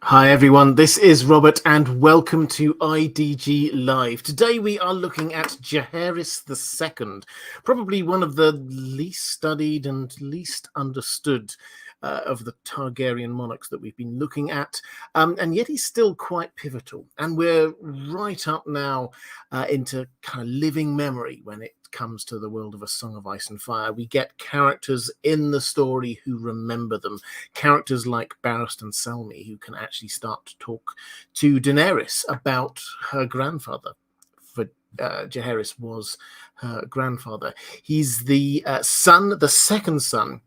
Hi everyone, this is Robert and welcome to IDG Live. Today we are looking at Jaehaerys II, probably one of the least studied and least understood of the Targaryen monarchs that we've been looking at, and yet he's still quite pivotal. And we're right up now into kind of living memory when it comes to the world of A Song of Ice and Fire. We get characters in the story who remember them, characters like Barristan Selmy who can actually start to talk to Daenerys about her grandfather. For Jaehaerys was her grandfather. He's the second son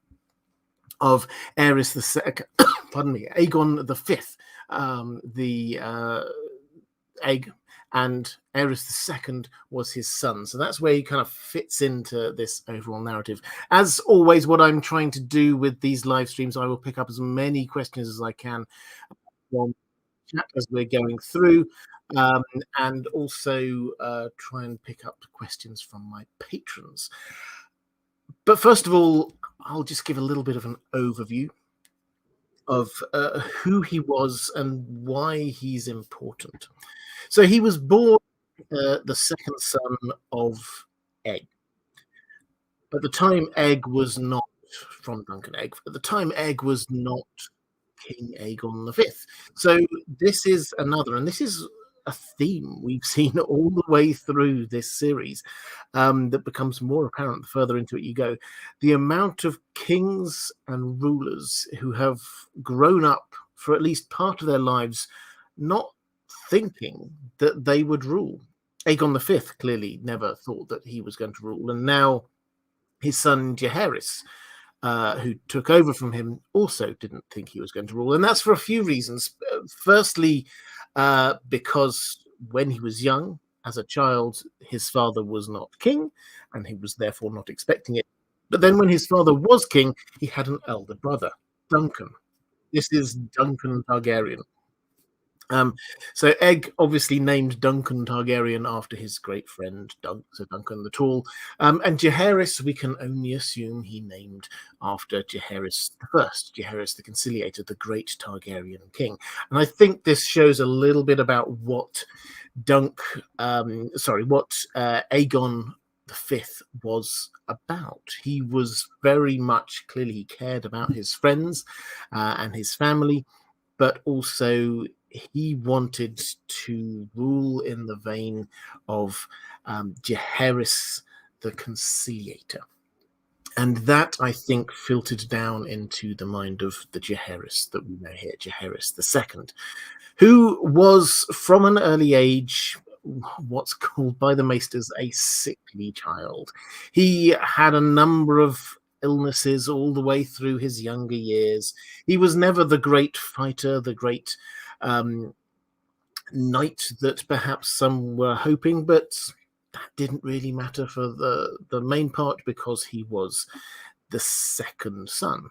of Aerys the second, pardon me, Aegon the Fifth, the egg, and Aerys II was his son. So that's where he kind of fits into this overall narrative. As always, what I'm trying to do with these live streams, I will pick up as many questions as I can from chat as we're going through, and also try and pick up questions from my patrons. But first of all, I'll just give a little bit of an overview of who he was and why he's important. So he was born the second son of Egg. At the time, Egg was not from Duncan Egg. At the time, Egg was not King Aegon V. So this is another, and this is a theme we've seen all the way through this series that becomes more apparent the further into it you go. The amount of kings and rulers who have grown up for at least part of their lives not thinking that they would rule. Aegon V clearly never thought that he was going to rule, and now his son Jaehaerys, who took over from him, also didn't think he was going to rule, and that's for a few reasons. Firstly, because when he was young, as a child, his father was not king, and he was therefore not expecting it. But then when his father was king, he had an elder brother, Duncan. This is Duncan Targaryen. So Egg obviously named Duncan Targaryen after his great friend Sir Duncan the Tall, and Jaehaerys we can only assume he named after Jaehaerys I, Jaehaerys the Conciliator, the great Targaryen king. And I think this shows a little bit about what Aegon V was about. He was very much, clearly he cared about his friends and his family, but also he wanted to rule in the vein of Jaehaerys the Conciliator. And that, I think, filtered down into the mind of the Jaehaerys that we know here, Jaehaerys II, who was, from an early age, what's called by the Maesters a sickly child. He had a number of illnesses all the way through his younger years. He was never the great fighter, the great knight that perhaps some were hoping, but that didn't really matter for the main part because he was the second son.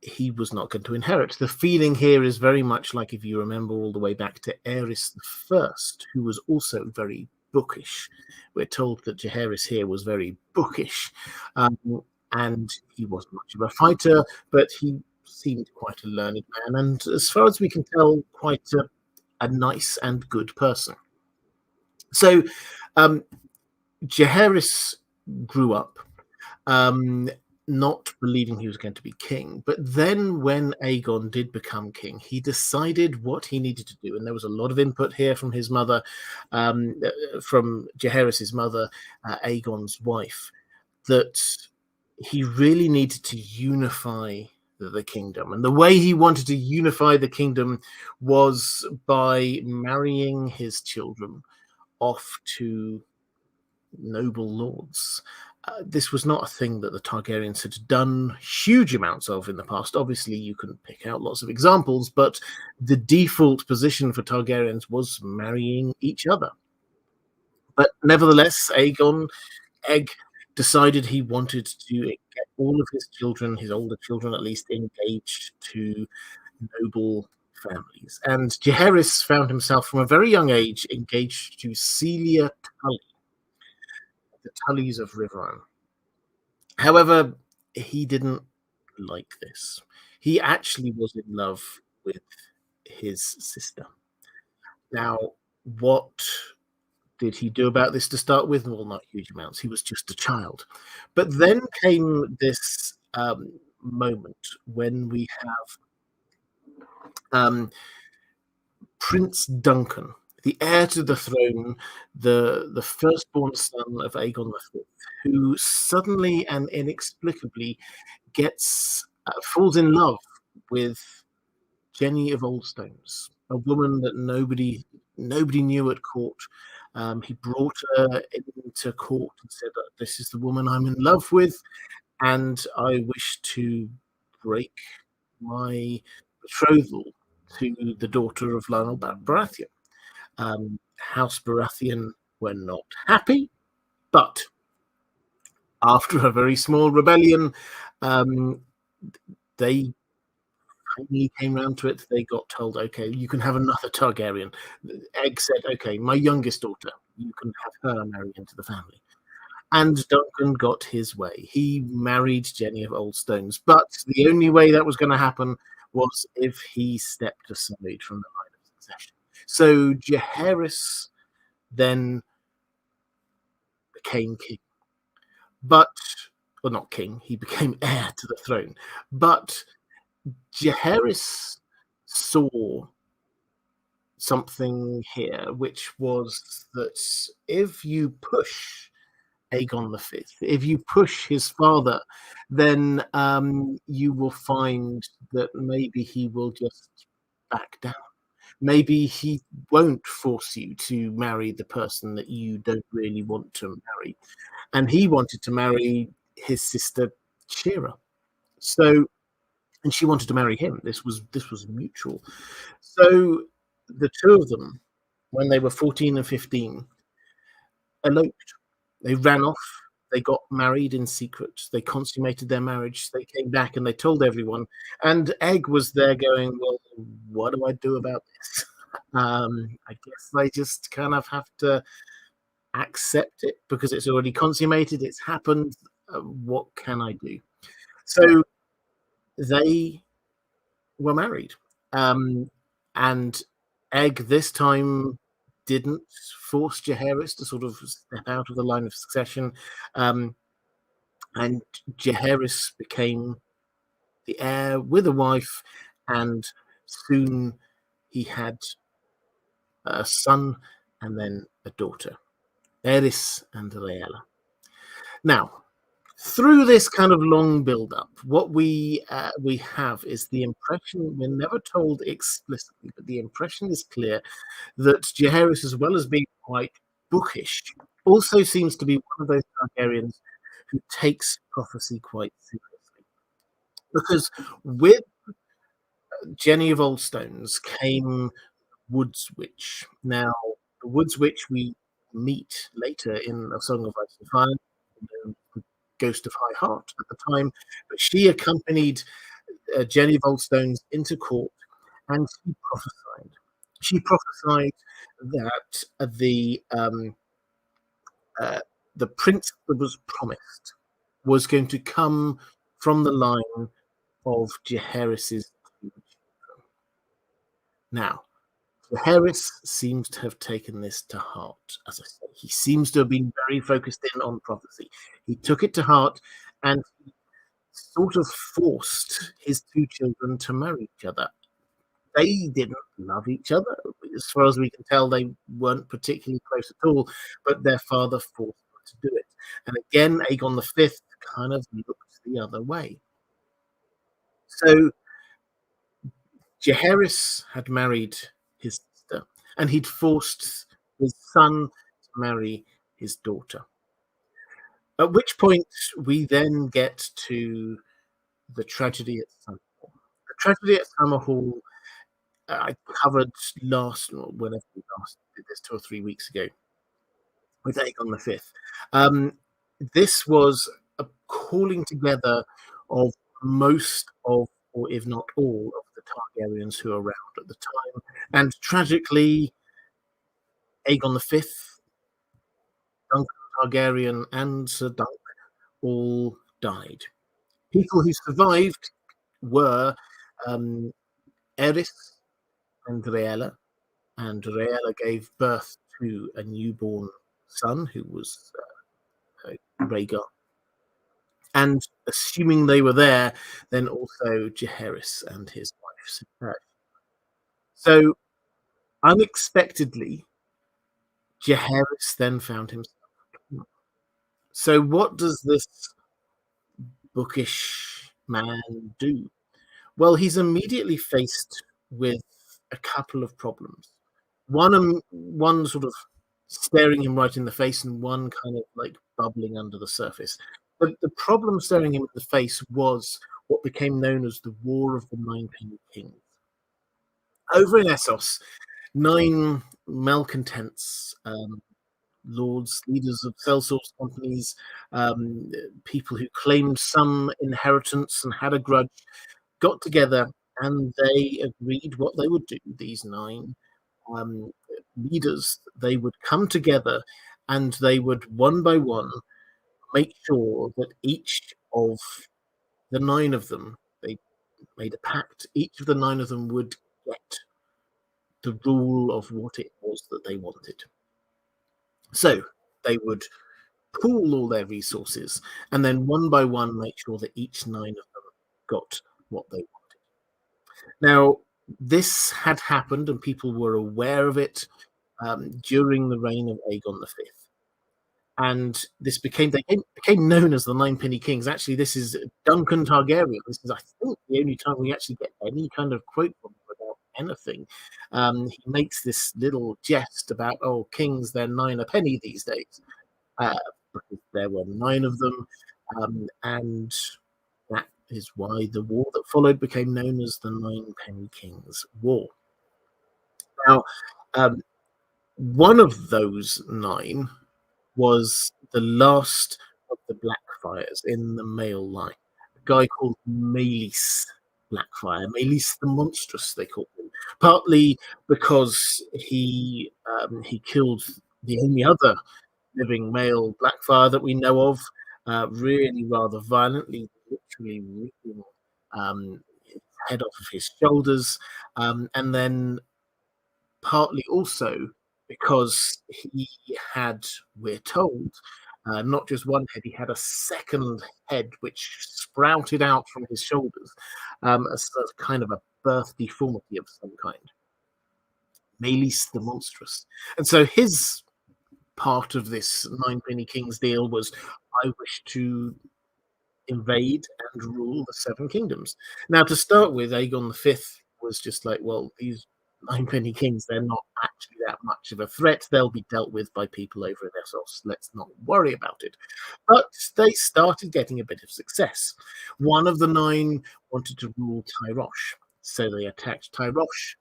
He was not going to inherit. The feeling here is very much like, if you remember all the way back to Aerys I, who was also very bookish. We're told that Jaehaerys here was very bookish, and he wasn't much of a fighter, but he seemed quite a learned man, and as far as we can tell, quite a nice and good person. So Jaehaerys grew up not believing he was going to be king, but then when Aegon did become king, he decided what he needed to do, and there was a lot of input here from his mother, from Jaehaerys' mother, Aegon's wife, that he really needed to unify the kingdom. And the way he wanted to unify the kingdom was by marrying his children off to noble lords. This was not a thing that the Targaryens had done huge amounts of in the past. Obviously, you can pick out lots of examples, but the default position for Targaryens was marrying each other. But nevertheless, Egg, decided he wanted to get all of his children, his older children at least, engaged to noble families. And Jaehaerys found himself from a very young age engaged to Celia Tully, the Tullys of Riverrun. However, he didn't like this. He actually was in love with his sister. Now, what did he do about this to start with? Well, not huge amounts. He was just a child. But then came this moment when we have Prince Duncan, the heir to the throne, the firstborn son of Aegon V, who suddenly and inexplicably falls in love with Jenny of Oldstones, a woman that nobody knew at court. He brought her into court and said, "This is the woman I'm in love with, and I wish to break my betrothal to the daughter of Lionel Baratheon." House Baratheon were not happy, but after a very small rebellion, they finally came round to it. They got told, "Okay, you can have another Targaryen." Egg said, "Okay, my youngest daughter, you can have her marry into the family." And Duncan got his way. He married Jenny of Oldstones, but the only way that was going to happen was if he stepped aside from the line of succession. So Jaehaerys then became king. But, well, not king, he became heir to the throne. But Jaehaerys saw something here, which was that if you push Aegon V, if you push his father, then you will find that maybe he will just back down. Maybe he won't force you to marry the person that you don't really want to marry. And he wanted to marry his sister Shira. And she wanted to marry him. This was mutual. So the two of them, when they were 14 and 15, eloped. They ran off. They got married in secret. They consummated their marriage. They came back and they told everyone. And Egg was there going, "Well, what do I do about this?" I guess I just kind of have to accept it because it's already consummated. It's happened. What can I do? So they were married. And Egg this time didn't force Jaehaerys to sort of step out of the line of succession. And Jaehaerys became the heir with a wife, and soon he had a son and then a daughter, Eris and Rhaella. Now, through this kind of long build-up, what we have is the impression, we're never told explicitly, but the impression is clear that Jaehaerys, as well as being quite bookish, also seems to be one of those Targaryens who takes prophecy quite seriously. Because with Jenny of Oldstones came Woods Witch. Now, the Woods Witch we meet later in A Song of Ice and Fire, the Ghost of High Heart at the time, but she accompanied Jenny of Oldstones into court, and she prophesied. She prophesied that the prince that was promised was going to come from the line of Jaehaerys' two children. Now, Jaehaerys seems to have taken this to heart, as I say. He seems to have been very focused in on prophecy. He took it to heart and sort of forced his two children to marry each other. They didn't love each other. As far as we can tell, they weren't particularly close at all, but their father forced them to do it. And again, Aegon V kind of looked the other way. So Jaehaerys had married his sister, and he'd forced his son to marry his daughter. At which point we then get to the tragedy at Summerhall. The tragedy at Summerhall I covered whenever we last did this 2 or 3 weeks ago with Aegon V. This was a calling together of most of, or if not all, of the Targaryens who were around at the time. And tragically, Aegon V, Duncan Targaryen, and Sir Dunk all died. People who survived were Eris and Reella, and Reella gave birth to a newborn son who was Rhaegar. And assuming they were there, then also Jaehaerys and his wife. So unexpectedly, Jaehaerys then found himself. So what does this bookish man do? Well, he's immediately faced with a couple of problems. One sort of staring him right in the face, and one kind of like bubbling under the surface. But the problem staring him in the face was what became known as the War of the Ninepenny Kings. Over in Essos, 9 malcontents, lords, leaders of sellswords companies, people who claimed some inheritance and had a grudge, got together and they agreed what they would do. These 9 leaders, they would come together and they would one by one make sure that each of the 9 of them, they made a pact, each of the 9 of them would get the rule of what it was that they wanted. So they would pool all their resources and then one by one make sure that each 9 of them got what they wanted. Now, this had happened and people were aware of it during the reign of Aegon V. And they became known as the Ninepenny Kings. Actually, this is Duncan Targaryen. This is, I think, the only time we actually get any kind of quote from him about anything. He makes this little jest about, oh, kings, they're 9 a penny these days. Because there were 9 of them. And that is why the war that followed became known as the Ninepenny Kings War. Now, one of those 9 was the last of the Blackfires in the male line, a guy called Maelys Blackfire, Maelys the Monstrous, they called him, partly because he killed the only other living male Blackfire that we know of, really rather violently, literally ripping his head off of his shoulders, and then partly also because he had, we're told, not just one head, he had a second head which sprouted out from his shoulders as a kind of a birth deformity of some kind. Maelys the Monstrous. And so his part of this Ninepenny Kings deal was, I wish to invade and rule the 7 kingdoms. Now, to start with, Aegon V was just like, well, these Ninepenny Kings, they're not actually that much of a threat. They'll be dealt with by people over in Essos. Let's not worry about it. But they started getting a bit of success. One of the 9 wanted to rule Tyrosh, so they attacked Tyrosh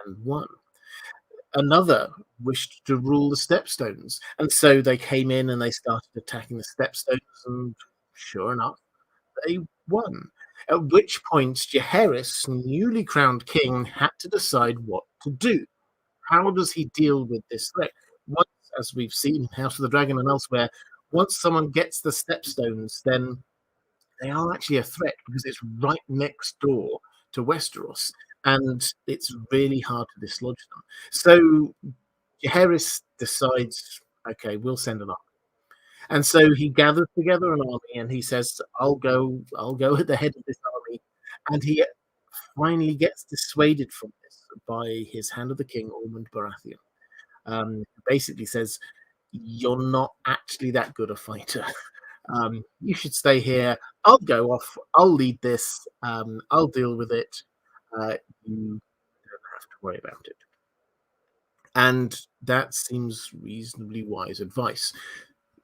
and won. Another wished to rule the Stepstones, and so they came in and they started attacking the Stepstones, and sure enough, they won. At which point, Jaehaerys, newly crowned king, had to decide what to do. How does he deal with this threat? Once, as we've seen in House of the Dragon and elsewhere, once someone gets the Stepstones, then they are actually a threat because it's right next door to Westeros, and it's really hard to dislodge them. So Jaehaerys decides, okay, we'll send an army. And so he gathers together an army and he says, I'll go at the head of this army. And he finally gets dissuaded from this by his Hand of the King, Ormond Baratheon. Basically says, you're not actually that good a fighter. You should stay here. I'll go off. I'll lead this. I'll deal with it. You don't have to worry about it. And that seems reasonably wise advice.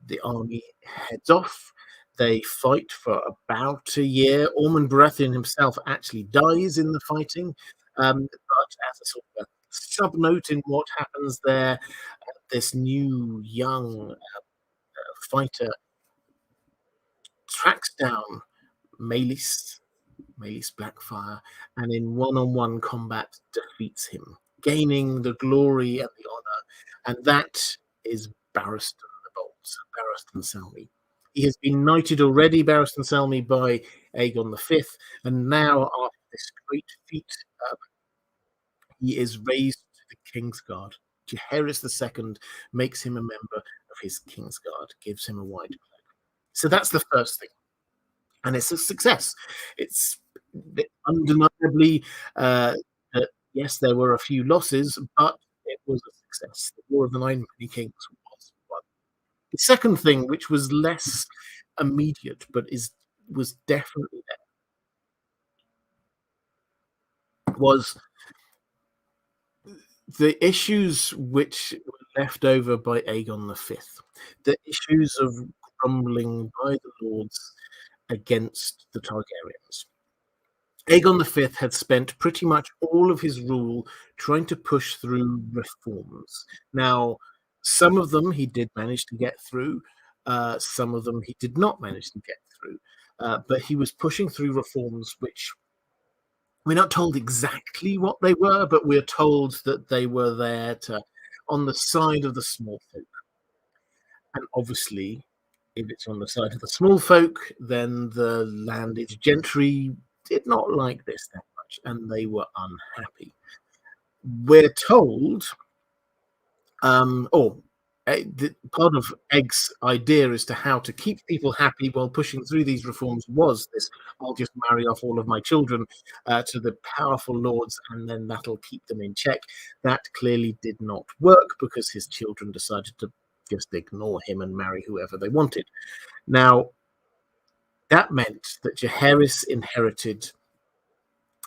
The army heads off. They fight for about a year. Ormond Baratheon himself actually dies in the fighting. But as a sort of a sub-note in what happens there, this new young fighter tracks down Maelys Blackfire, and in one-on-one combat defeats him, gaining the glory and the honor. And that is Barristan the Bold, Barristan Selmy. He has been knighted already, Barristan Selmy, by Aegon V, and now after this great feat, he is raised to the King's Guard. Jaehaerys II makes him a member of his King's Guard, gives him a white cloak. So that's the first thing. And it's a success. It's undeniably, yes, there were a few losses, but it was a success. The War of the Ninepenny Kings was won. The second thing, which was less immediate, but was definitely there, was the issues which were left over by Aegon V. The issues of grumbling by the lords against the Targaryens. Aegon V had spent pretty much all of his rule trying to push through reforms. Now, some of them he did manage to get through, some of them he did not manage to get through, but he was pushing through reforms which we're not told exactly what they were, but we're told that they were there on the side of the small folk. And obviously, if it's on the side of the small folk, then the landed gentry did not like this that much, and they were unhappy. We're told, part of Egg's idea as to how to keep people happy while pushing through these reforms was this: I'll just marry off all of my children to the powerful lords, and then that'll keep them in check. That clearly did not work because his children decided to just ignore him and marry whoever they wanted. Now, that meant that Jaehaerys inherited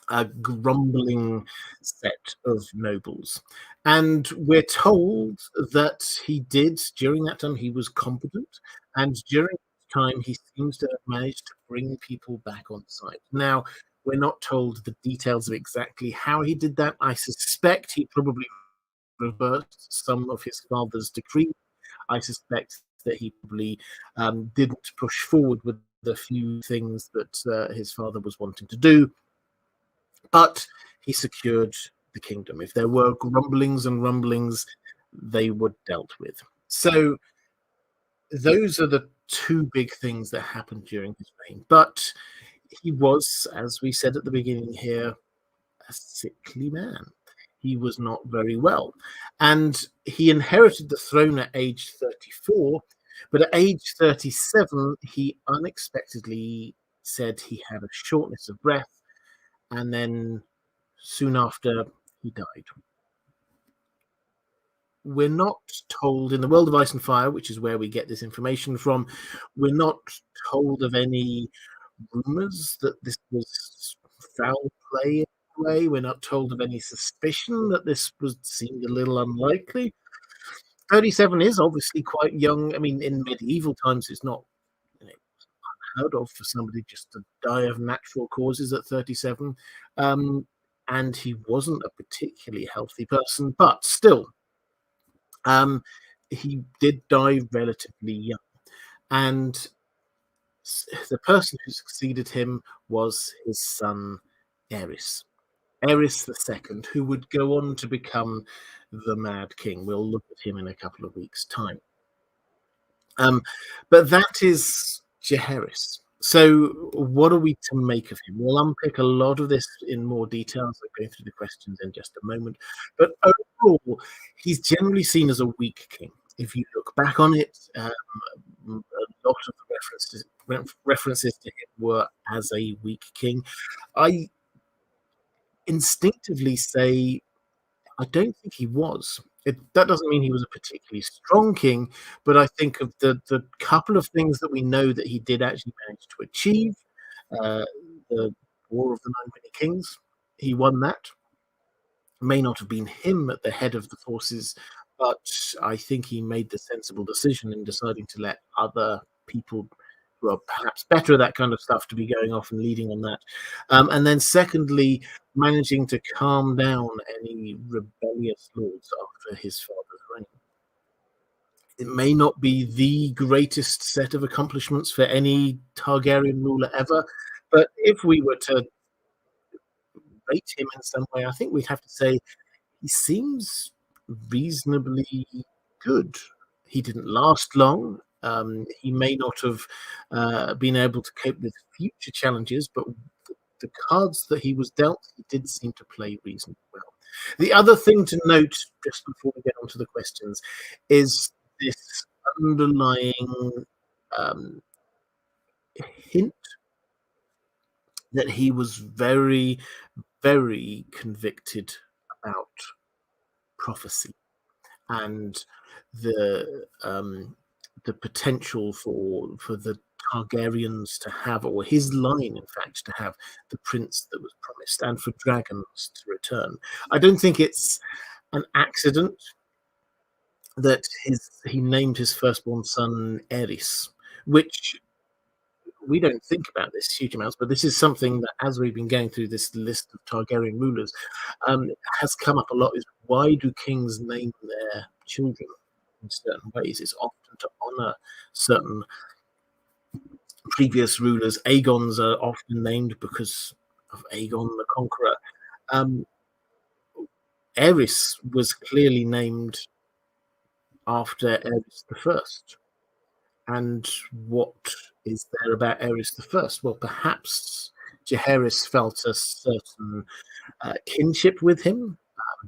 a grumbling set of nobles. And we're told that he did, during that time, he was competent. And during that time, he seems to have managed to bring people back on side. Now, we're not told the details of exactly how he did that. I suspect he probably reversed some of his father's decree. I suspect that he probably didn't push forward with the few things that his father was wanting to do. But he secured the kingdom. If there were grumblings and rumblings, they were dealt with. So those are the two big things that happened during his reign. But he was, as we said at the beginning here, a sickly man. He was not very well. And he inherited the throne at age 34, but at age 37, he unexpectedly said he had a shortness of breath, and then soon after, he died. We're not told, in the world of Ice and Fire, which is where we get this information from, we're not told of any rumors that this was foul play in a way. We're not told of any suspicion that this seemed a little unlikely. 37 is obviously quite young. I mean, in medieval times, it's not unheard of for somebody just to die of natural causes at 37. And he wasn't a particularly healthy person, but still, he did die relatively young. And the person who succeeded him was his son, Jaehaerys II, who would go on to become the Mad King. We'll look at him in a couple of weeks' time. But that is Jaehaerys. So what are we to make of him? We'll unpick a lot of this in more detail as I go through the questions in just a moment. But overall, he's generally seen as a weak king. If you look back on it, a lot of the references to him were as a weak king. I instinctively say I don't think he was. That doesn't mean he was a particularly strong king, but I think of the couple of things that we know that he did actually manage to achieve. The War of the Ninepenny Kings, he won that. May not have been him at the head of the forces, but I think he made the sensible decision in deciding to let other people who are perhaps better at that kind of stuff to be going off and leading on that. And then secondly, managing to calm down any rebellious lords after his father's reign. It may not be the greatest set of accomplishments for any Targaryen ruler ever, but if we were to rate him in some way, I think we'd have to say he seems reasonably good. He didn't last long. He may not have been able to cope with future challenges, but the cards that he was dealt, he did seem to play reasonably well. The other thing to note, just before we get on to the questions, is this underlying um, hint that he was very, very convicted about prophecy and the potential for the Targaryens to have, or his line, in fact, to have the prince that was promised, and for dragons to return. I don't think it's an accident that he named his firstborn son Aerys, which we don't think about this huge amounts, but this is something that, as we've been going through this list of Targaryen rulers, has come up a lot. Is why do kings name their children in certain ways? It's often to honor certain previous rulers. Aegon's are often named because of Aegon the Conqueror. Aerys was clearly named after Aerys the First. And what is there about Aerys the First? Well, perhaps Jaehaerys felt a certain kinship with him.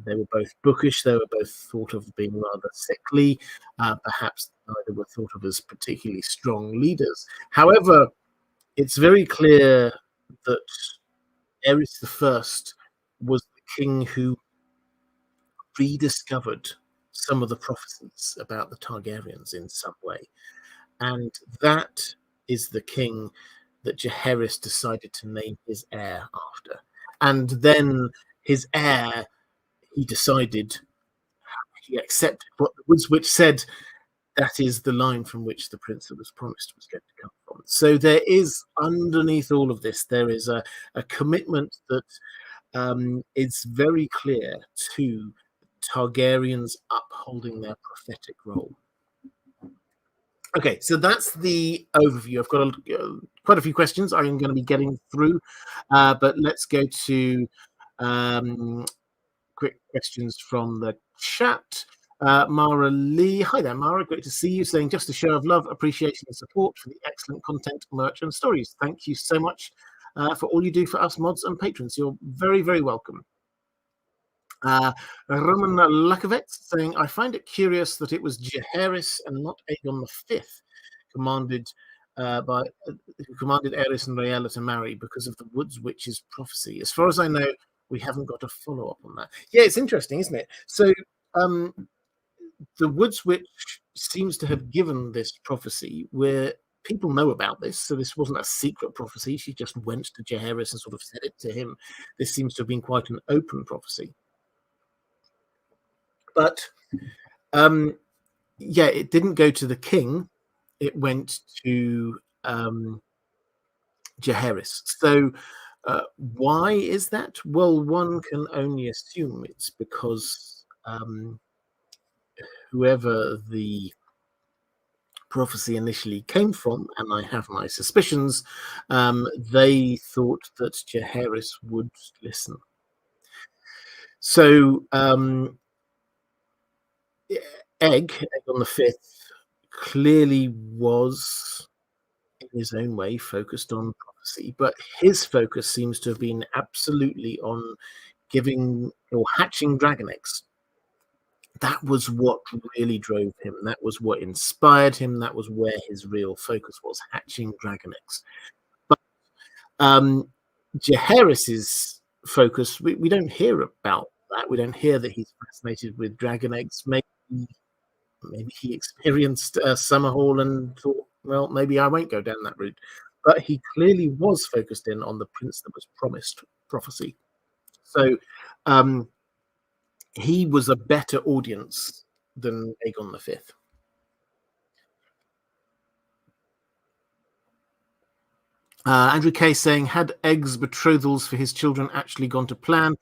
They were both bookish. They were both thought of being rather sickly. Perhaps neither were thought of as particularly strong leaders. However, it's very clear that Aerys the First was the king who rediscovered some of the prophecies about the Targaryens in some way. And that is the king that Jaehaerys decided to name his heir after. And then his heir, he decided, he accepted what the Woods Witch said, that is the line from which the prince that was promised was going to come from. So there is, underneath all of this, there is a commitment that is very clear to Targaryens upholding their prophetic role. Okay, so that's the overview. I've got quite a few questions I'm going to be getting through, but let's go to quick questions from the chat. Maura Lee. Hi there, Maura. Great to see you. Saying just a show of love, appreciation, and support for the excellent content, merch, and stories. Thank you so much for all you do for us mods and patrons. You're very, very welcome. Roman Lakovets saying, I find it curious that it was Jaehaerys and not Aegon V commanded who commanded Aerys and Rhaella to marry because of the Woods Witch's prophecy. As far as I know, we haven't got a follow-up on that. Yeah, it's interesting, isn't it? So the Woods Witch seems to have given this prophecy where people know about this, so this wasn't a secret prophecy. She just went to Jaehaerys and sort of said it to him. This seems to have been quite an open prophecy. But yeah, it didn't go to the king. It went to Jaehaerys. So why is that? Well, one can only assume it's because whoever the prophecy initially came from, and I have my suspicions, they thought that Jaehaerys would listen. So Aegon V clearly was, in his own way, focused on prophecy, but his focus seems to have been absolutely on giving or hatching dragon eggs. That was what really drove him. That was what inspired him. That was where his real focus was, hatching dragon eggs. But Jaehaerys's focus, we don't hear about that. We don't hear that he's fascinated with dragon eggs. Maybe he experienced Summerhall and thought, well, maybe I won't go down that route. But he clearly was focused in on the prince that was promised prophecy. So he was a better audience than Aegon V. Andrew Kay saying, had Egg's betrothals for his children actually gone to plan?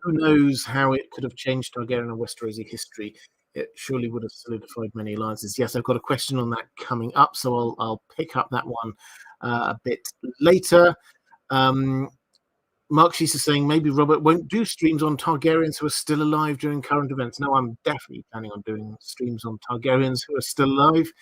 Who knows how it could have changed Targaryen and Westerosi history? It surely would have solidified many alliances. Yes, I've got a question on that coming up, so I'll pick up that one a bit later. Mark Shees is saying maybe Robert won't do streams on Targaryens who are still alive during current events. No, I'm definitely planning on doing streams on Targaryens who are still alive.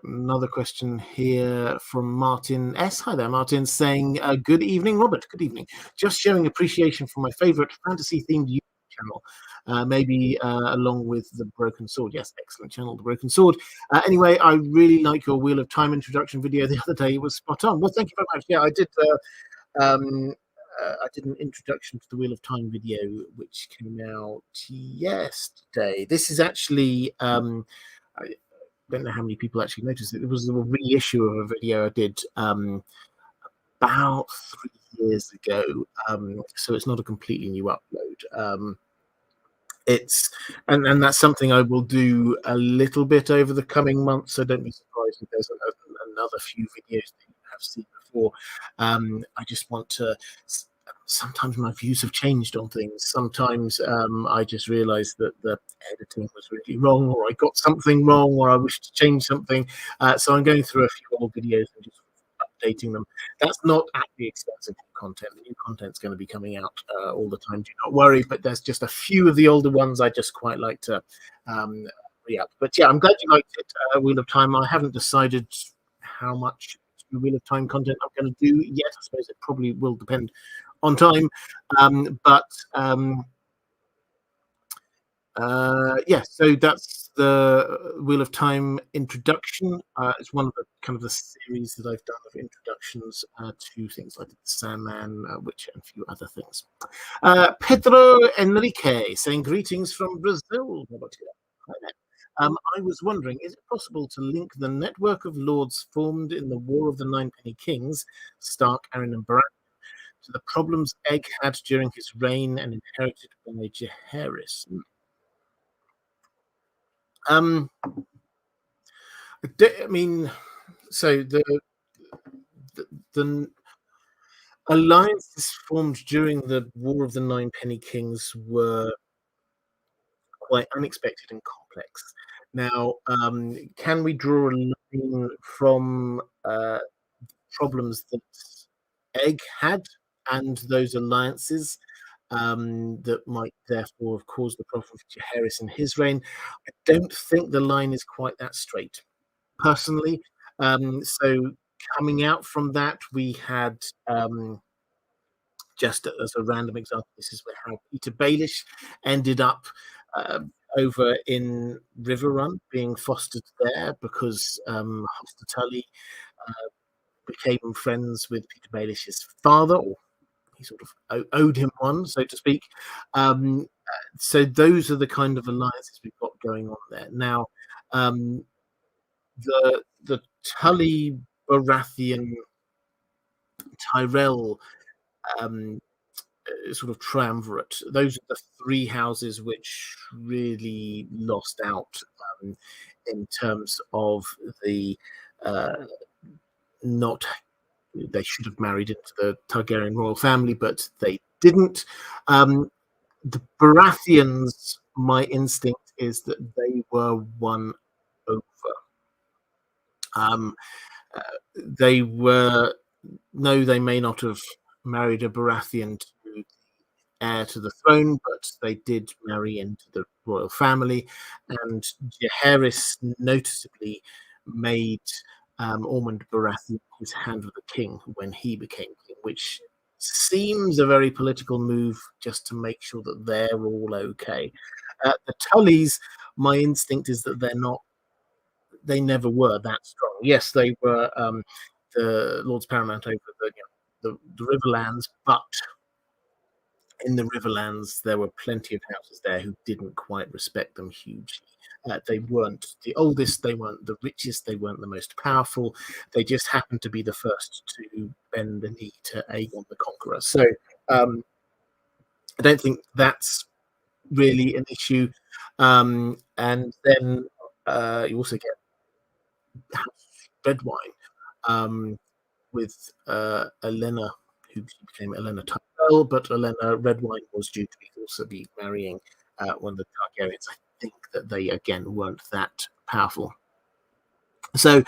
Another question here from Martin S. Hi there, Martin, saying, good evening, Robert. Good evening. Just showing appreciation for my favorite fantasy-themed YouTube channel, maybe along with The Broken Sword. Yes, excellent channel, The Broken Sword. Anyway, I really like your Wheel of Time introduction video the other day. It was spot on. Well, thank you very much. Yeah, I did an introduction to the Wheel of Time video, which came out yesterday. This is actually... I don't know how many people actually noticed it. It was a reissue of a video I did about 3 years ago, so it's not a completely new upload. And that's something I will do a little bit over the coming months, so don't be surprised if there's another few videos that you have seen before. I just want to... Sometimes my views have changed on things. Sometimes I just realized that the editing was really wrong, or I got something wrong, or I wish to change something. So I'm going through a few old videos and just updating them. That's not at the expense of new content. The new content's going to be coming out all the time. Do not worry. But there's just a few of the older ones I just quite like to re-up. But yeah, I'm glad you liked it. Wheel of Time. I haven't decided how much Wheel of Time content I'm going to do yet. I suppose it probably will depend on time, yeah, so that's the Wheel of Time introduction. It's one of the kind of the series that I've done of introductions to things like the Sandman, Witcher, and a few other things. Pedro Enrique saying greetings from Brazil. Hi there. I was wondering, is it possible to link the network of lords formed in the War of the Ninepenny Kings, Stark, Arryn, and Bran, to the problems Egg had during his reign and inherited by Jaehaerys? I mean, so the alliances formed during the War of the Ninepenny Kings were quite unexpected and complex. Now, can we draw a line from problems that Egg had and those alliances that might therefore have caused the problem for Jaehaerys in his reign? I don't think the line is quite that straight, personally. So coming out from that, we had, just as a random example, this is how Peter Baelish ended up over in Riverrun, being fostered there because Hoster Tully became friends with Peter Baelish's father, or he sort of owed him one, so to speak. So those are the kind of alliances we've got going on there. Now, the Tully Baratheon Tyrell sort of triumvirate, those are the three houses which really lost out in terms of the not... They should have married into the Targaryen royal family, but they didn't. The Baratheons, my instinct is that they were won over. They were... No, they may not have married a Baratheon to the heir to the throne, but they did marry into the royal family, and Jaehaerys noticeably made Ormond Baratheon his hand of the king when he became king, which seems a very political move just to make sure that they're all okay. The Tullys, my instinct is that they never were that strong. Yes, they were the Lords Paramount over the Riverlands, but in the Riverlands, there were plenty of houses there who didn't quite respect them hugely. They weren't the oldest, they weren't the richest, they weren't the most powerful. They just happened to be the first to bend the knee to Aegon the Conqueror. So I don't think that's really an issue. And then you also get Redwine with Olenna, who became Olenna Tyrell, but Olenna Redwine was due to also be marrying one of the Targaryens. I think that they again weren't that powerful. So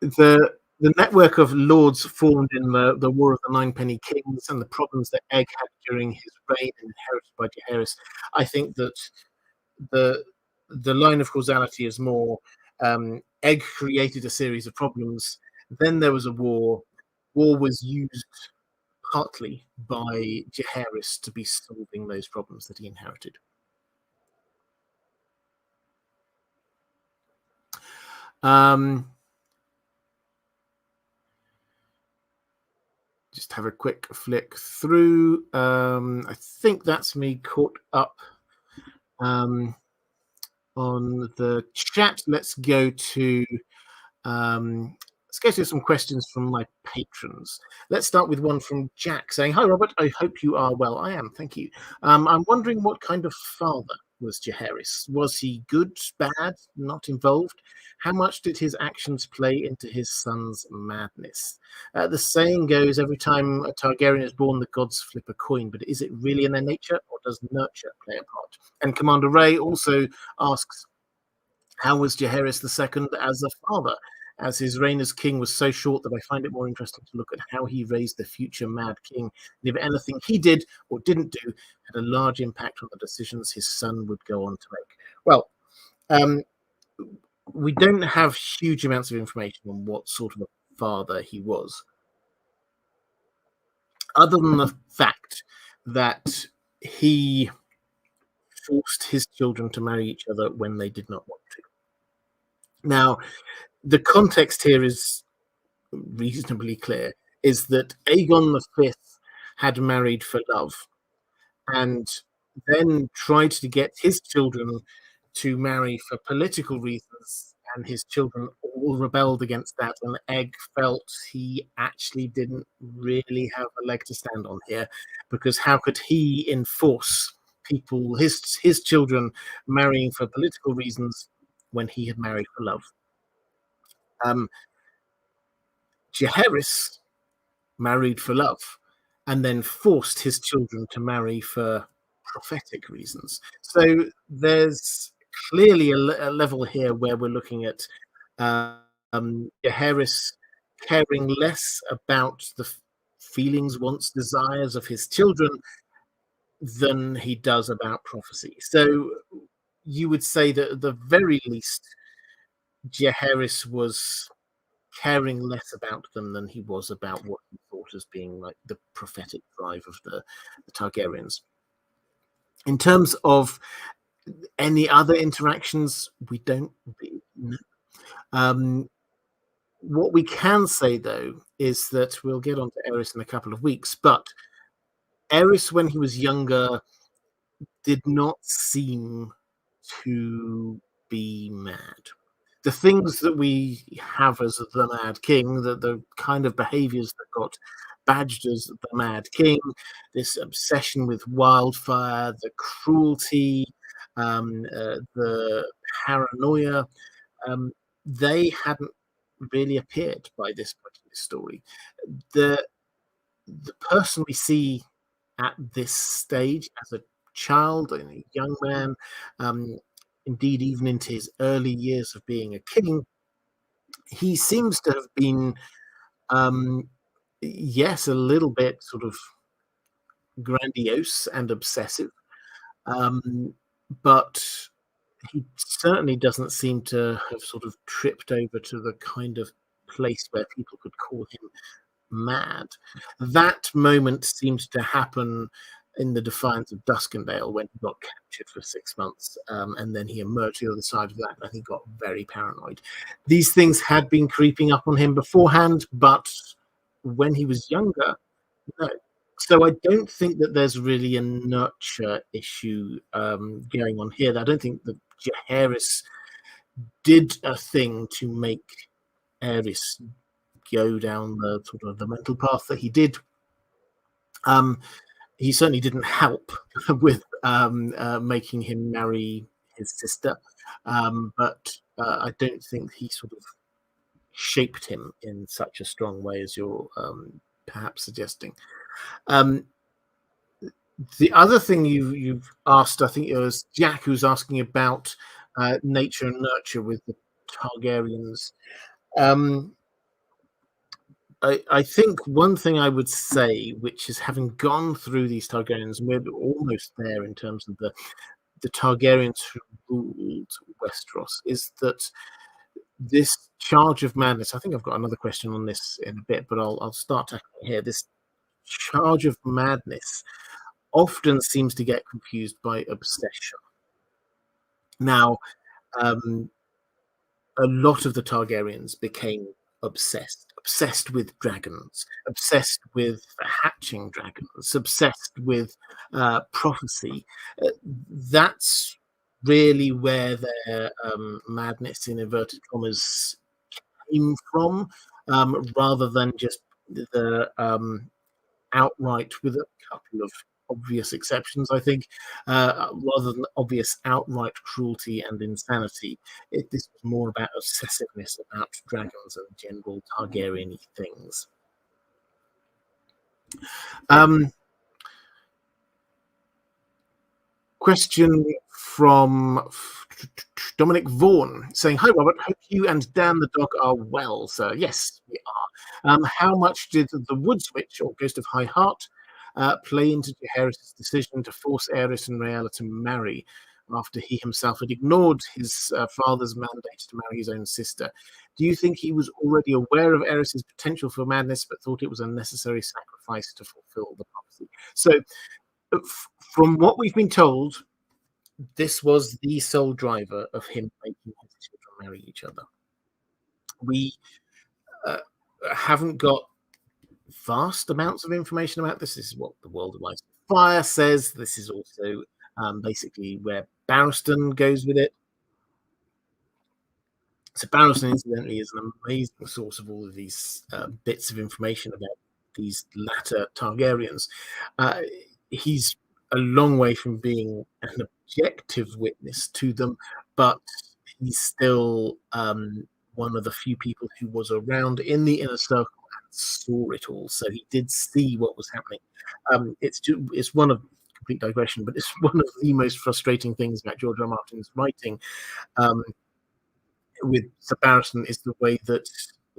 the network of lords formed in the War of the Ninepenny Kings and the problems that Egg had during his reign and inherited by Jaehaerys, I think that the line of causality is more Egg created a series of problems. Then there was a war. War was used partly by Jaehaerys to be solving those problems that he inherited. Just have a quick flick through. I think that's me caught up on the chat. Let's go to some questions from my patrons. Let's start with one from Jack saying, "Hi Robert, I hope you are well." I am, thank you. I'm wondering what kind of father was Jaehaerys? Was he good, bad, not involved? How much did his actions play into his son's madness? The saying goes, every time a Targaryen is born, the gods flip a coin, but is it really in their nature, or does nurture play a part? And Commander Ray also asks, how was Jaehaerys II as a father? As his reign as king was so short that I find it more interesting to look at how he raised the future Mad King, and if anything he did or didn't do had a large impact on the decisions his son would go on to make. Well, we don't have huge amounts of information on what sort of a father he was, other than the fact that he forced his children to marry each other when they did not want to. Now, the context here is reasonably clear, is that Aegon V had married for love and then tried to get his children to marry for political reasons, and his children all rebelled against that, and Egg felt he actually didn't really have a leg to stand on here, because how could he enforce people, his children, marrying for political reasons when he had married for love? Jaehaerys married for love and then forced his children to marry for prophetic reasons. So there's clearly a level here where we're looking at Jaehaerys caring less about the feelings, wants, desires of his children than he does about prophecy. So you would say that at the very least, Jaehaerys was caring less about them than he was about what he thought as being like the prophetic drive of the Targaryens. In terms of any other interactions, we don't really know. What we can say, though, is that we'll get on to Aerys in a couple of weeks, but Aerys, when he was younger, did not seem to be mad. The things that we have as the Mad King, the kind of behaviors that got badged as the Mad King, this obsession with wildfire, the cruelty, the paranoia, they hadn't really appeared by this point in the story. The person we see at this stage as a child and a young man, indeed even into his early years of being a king, he seems to have been, yes, a little bit sort of grandiose and obsessive, but he certainly doesn't seem to have sort of tripped over to the kind of place where people could call him mad. That moment seems to happen in the Defiance of Duskendale when he got captured for 6 months, and then he emerged the other side of that and he got very paranoid. These things had been creeping up on him beforehand, but when he was younger, no. So I don't think that there's really a nurture issue going on here. I don't think that Jaehaerys did a thing to make Aerys go down the sort of the mental path that he did. He certainly didn't help with making him marry his sister, but I don't think he sort of shaped him in such a strong way as you're perhaps suggesting. The other thing you've asked, I think it was Jack who's asking about nature and nurture with the Targaryens. I think one thing I would say, which is having gone through these Targaryens, we're almost there in terms of the Targaryens who ruled Westeros, is that this charge of madness. I think I've got another question on this in a bit, but I'll start tackling it here. This charge of madness often seems to get confused by obsession. Now, um, a lot of the Targaryens became obsessed with dragons, obsessed with hatching dragons, obsessed with prophecy. That's really where their madness, in inverted commas, came from, rather than just the outright, with a couple of obvious exceptions, I think, rather than obvious outright cruelty and insanity. This was more about obsessiveness about dragons and general Targaryen things. Question from Dominic Vaughan saying, "Hi Robert, hope you and Dan the dog are well, sir." Yes, we are. How much did the Woods Witch, or Ghost of High Heart, play into Jaehaerys' decision to force Aerys and Rhaella to marry after he himself had ignored his father's mandate to marry his own sister? Do you think he was already aware of Aerys' potential for madness, but thought it was a necessary sacrifice to fulfill the prophecy? So, from what we've been told, this was the sole driver of him making his children marry each other. We haven't got vast amounts of information about this. This is what the World of Ice and Fire says. This is also basically where Barristan goes with it. So Barristan, incidentally, is an amazing source of all of these bits of information about these latter Targaryens. He's a long way from being an objective witness to them, but he's still one of the few people who was around in the inner circle and saw it all. So he did see what was happening. It's one of complete digression, but it's one of the most frustrating things about George R. R. Martin's writing with Sir Barristan is the way that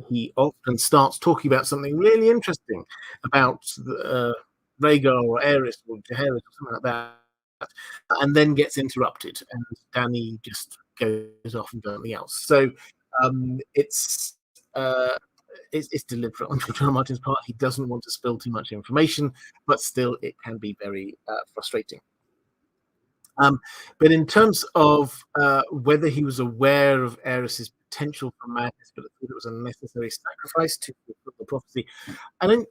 he often starts talking about something really interesting about Rhaegar or Aerys or Jaehaerys or something like that, and then gets interrupted, and Danny just goes off and does something else. So it's deliberate on George R. R. Martin's part. He doesn't want to spill too much information, but still, it can be very frustrating. But in terms of whether he was aware of Aerys' potential for madness, but thought it was a necessary sacrifice to fulfill the prophecy, I don't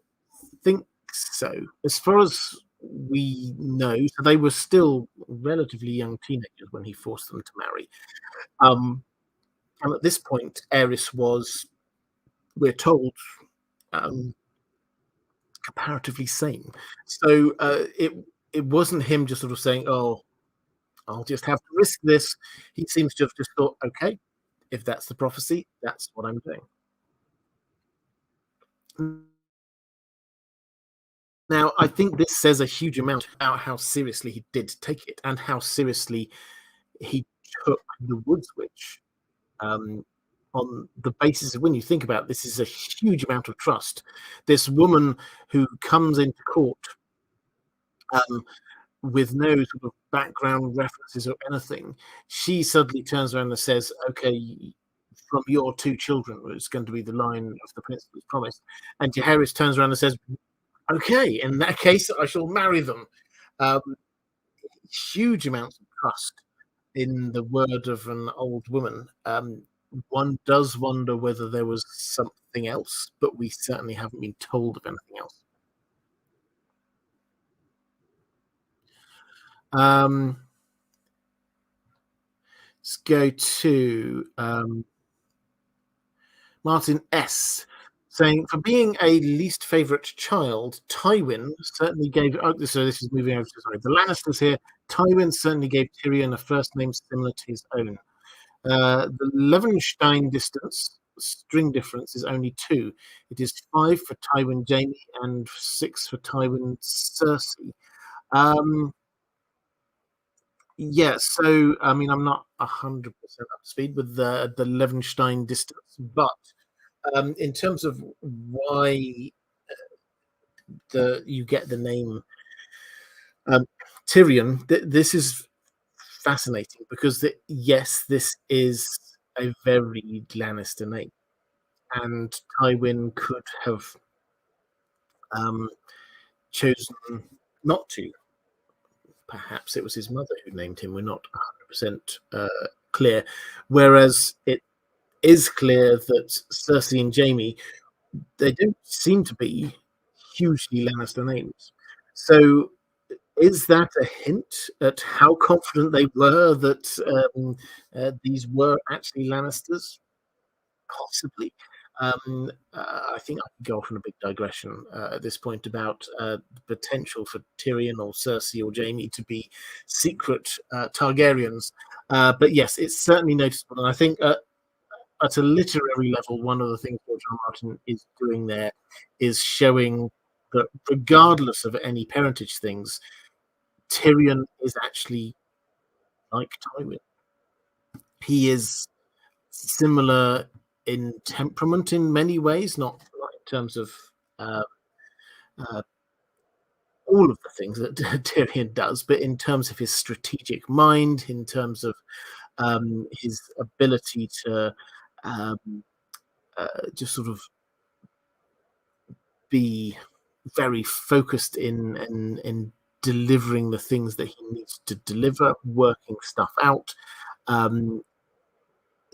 think so. As far as we know, so they were still relatively young teenagers when he forced them to marry. And at this point, Aerys was, we're told, comparatively sane. So it wasn't him just sort of saying, "Oh, I'll just have to risk this." He seems to have just thought, okay, if that's the prophecy, that's what I'm doing. Now, I think this says a huge amount about how seriously he did take it and how seriously he took the Woods Witch. On the basis of, when you think about it, this is a huge amount of trust. This woman who comes into court with no sort of background references or anything, she suddenly turns around and says, "Okay, from your 2 children, it's going to be the line of the prince that was promised." And Jaehaerys turns around and says, "Okay, in that case, I shall marry them." Huge amounts of trust in the word of an old woman. One does wonder whether there was something else, but we certainly haven't been told of anything else. Let's go to Martin S. saying, "For being a least favourite child, Tywin certainly gave..." Oh, so this is moving over to, sorry, the Lannisters here. "Tywin certainly gave Tyrion a first name similar to his own. The Levenstein distance, string difference, is only 2. It is 5 for Tywin Jamie and 6 for Tywin Cersei." Yeah, so I mean, I'm not 100% up to speed with the Levenstein distance, but in terms of why you get the name Tyrion, this is fascinating because yes, this is a very Lannister name, and Tywin could have chosen not to. Perhaps it was his mother who named him. We're not 100% clear. Whereas it is clear that Cersei and Jaime, they don't seem to be hugely Lannister names. So is that a hint at how confident they were that these were actually Lannisters? Possibly. I think I could go off on a big digression at this point about the potential for Tyrion or Cersei or Jaime to be secret Targaryens. But yes, it's certainly noticeable. And I think at a literary level, one of the things George R. R. Martin is doing there is showing that regardless of any parentage things, Tyrion is actually like Tywin. He is similar in temperament in many ways, not in terms of all of the things that Tyrion does, but in terms of his strategic mind, in terms of his ability to just sort of be very focused in delivering the things that he needs to deliver, working stuff out.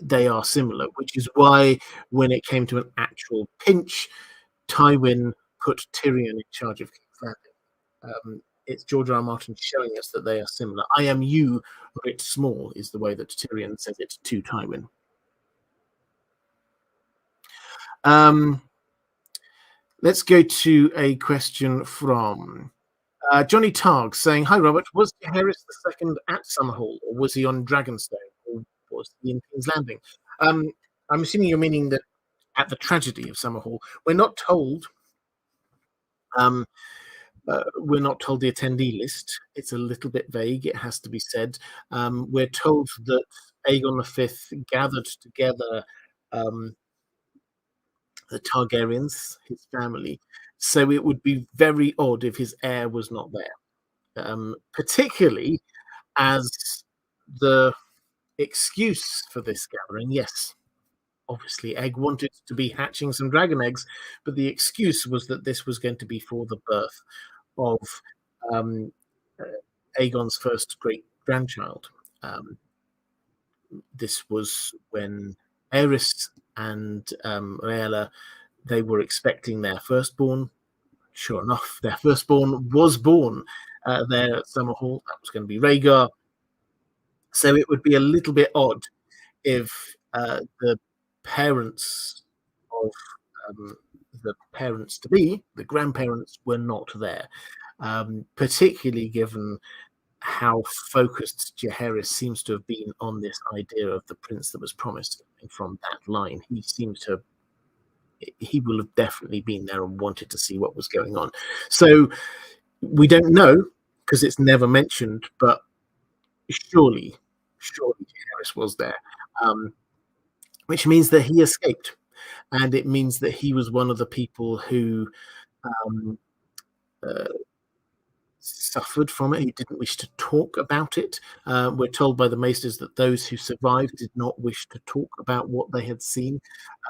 They are similar, which is why when it came to an actual pinch, Tywin put Tyrion in charge of King's Landing. It's George R. R. Martin showing us that they are similar. I am you, writ small, is the way that Tyrion says it to Tywin. Let's go to a question from Johnny Targ saying, "Hi Robert, was Jaehaerys II at Summerhall, or was he on Dragonstone, or was he in King's Landing?" I'm assuming you're meaning that at the tragedy of Summerhall. We're not told. We're not told the attendee list. It's a little bit vague, it has to be said. We're told that Aegon V gathered together the Targaryens, his family. So it would be very odd if his heir was not there, particularly as the excuse for this gathering, yes, obviously Egg wanted to be hatching some dragon eggs, but the excuse was that this was going to be for the birth of Aegon's first great grandchild. This was when Aerys and Rhaella, they were expecting their firstborn. Sure enough, their firstborn was born there at Summerhall. That was going to be Rhaegar. So it would be a little bit odd if the parents of the parents to be, the grandparents, were not there, particularly given how focused Jaehaerys seems to have been on this idea of the prince that was promised from that line. He will have definitely been there and wanted to see what was going on. So we don't know because it's never mentioned, but surely Jaehaerys was there, which means that he escaped, and it means that he was one of the people who suffered from it. He didn't wish to talk about it. We're told by the maesters that those who survived did not wish to talk about what they had seen.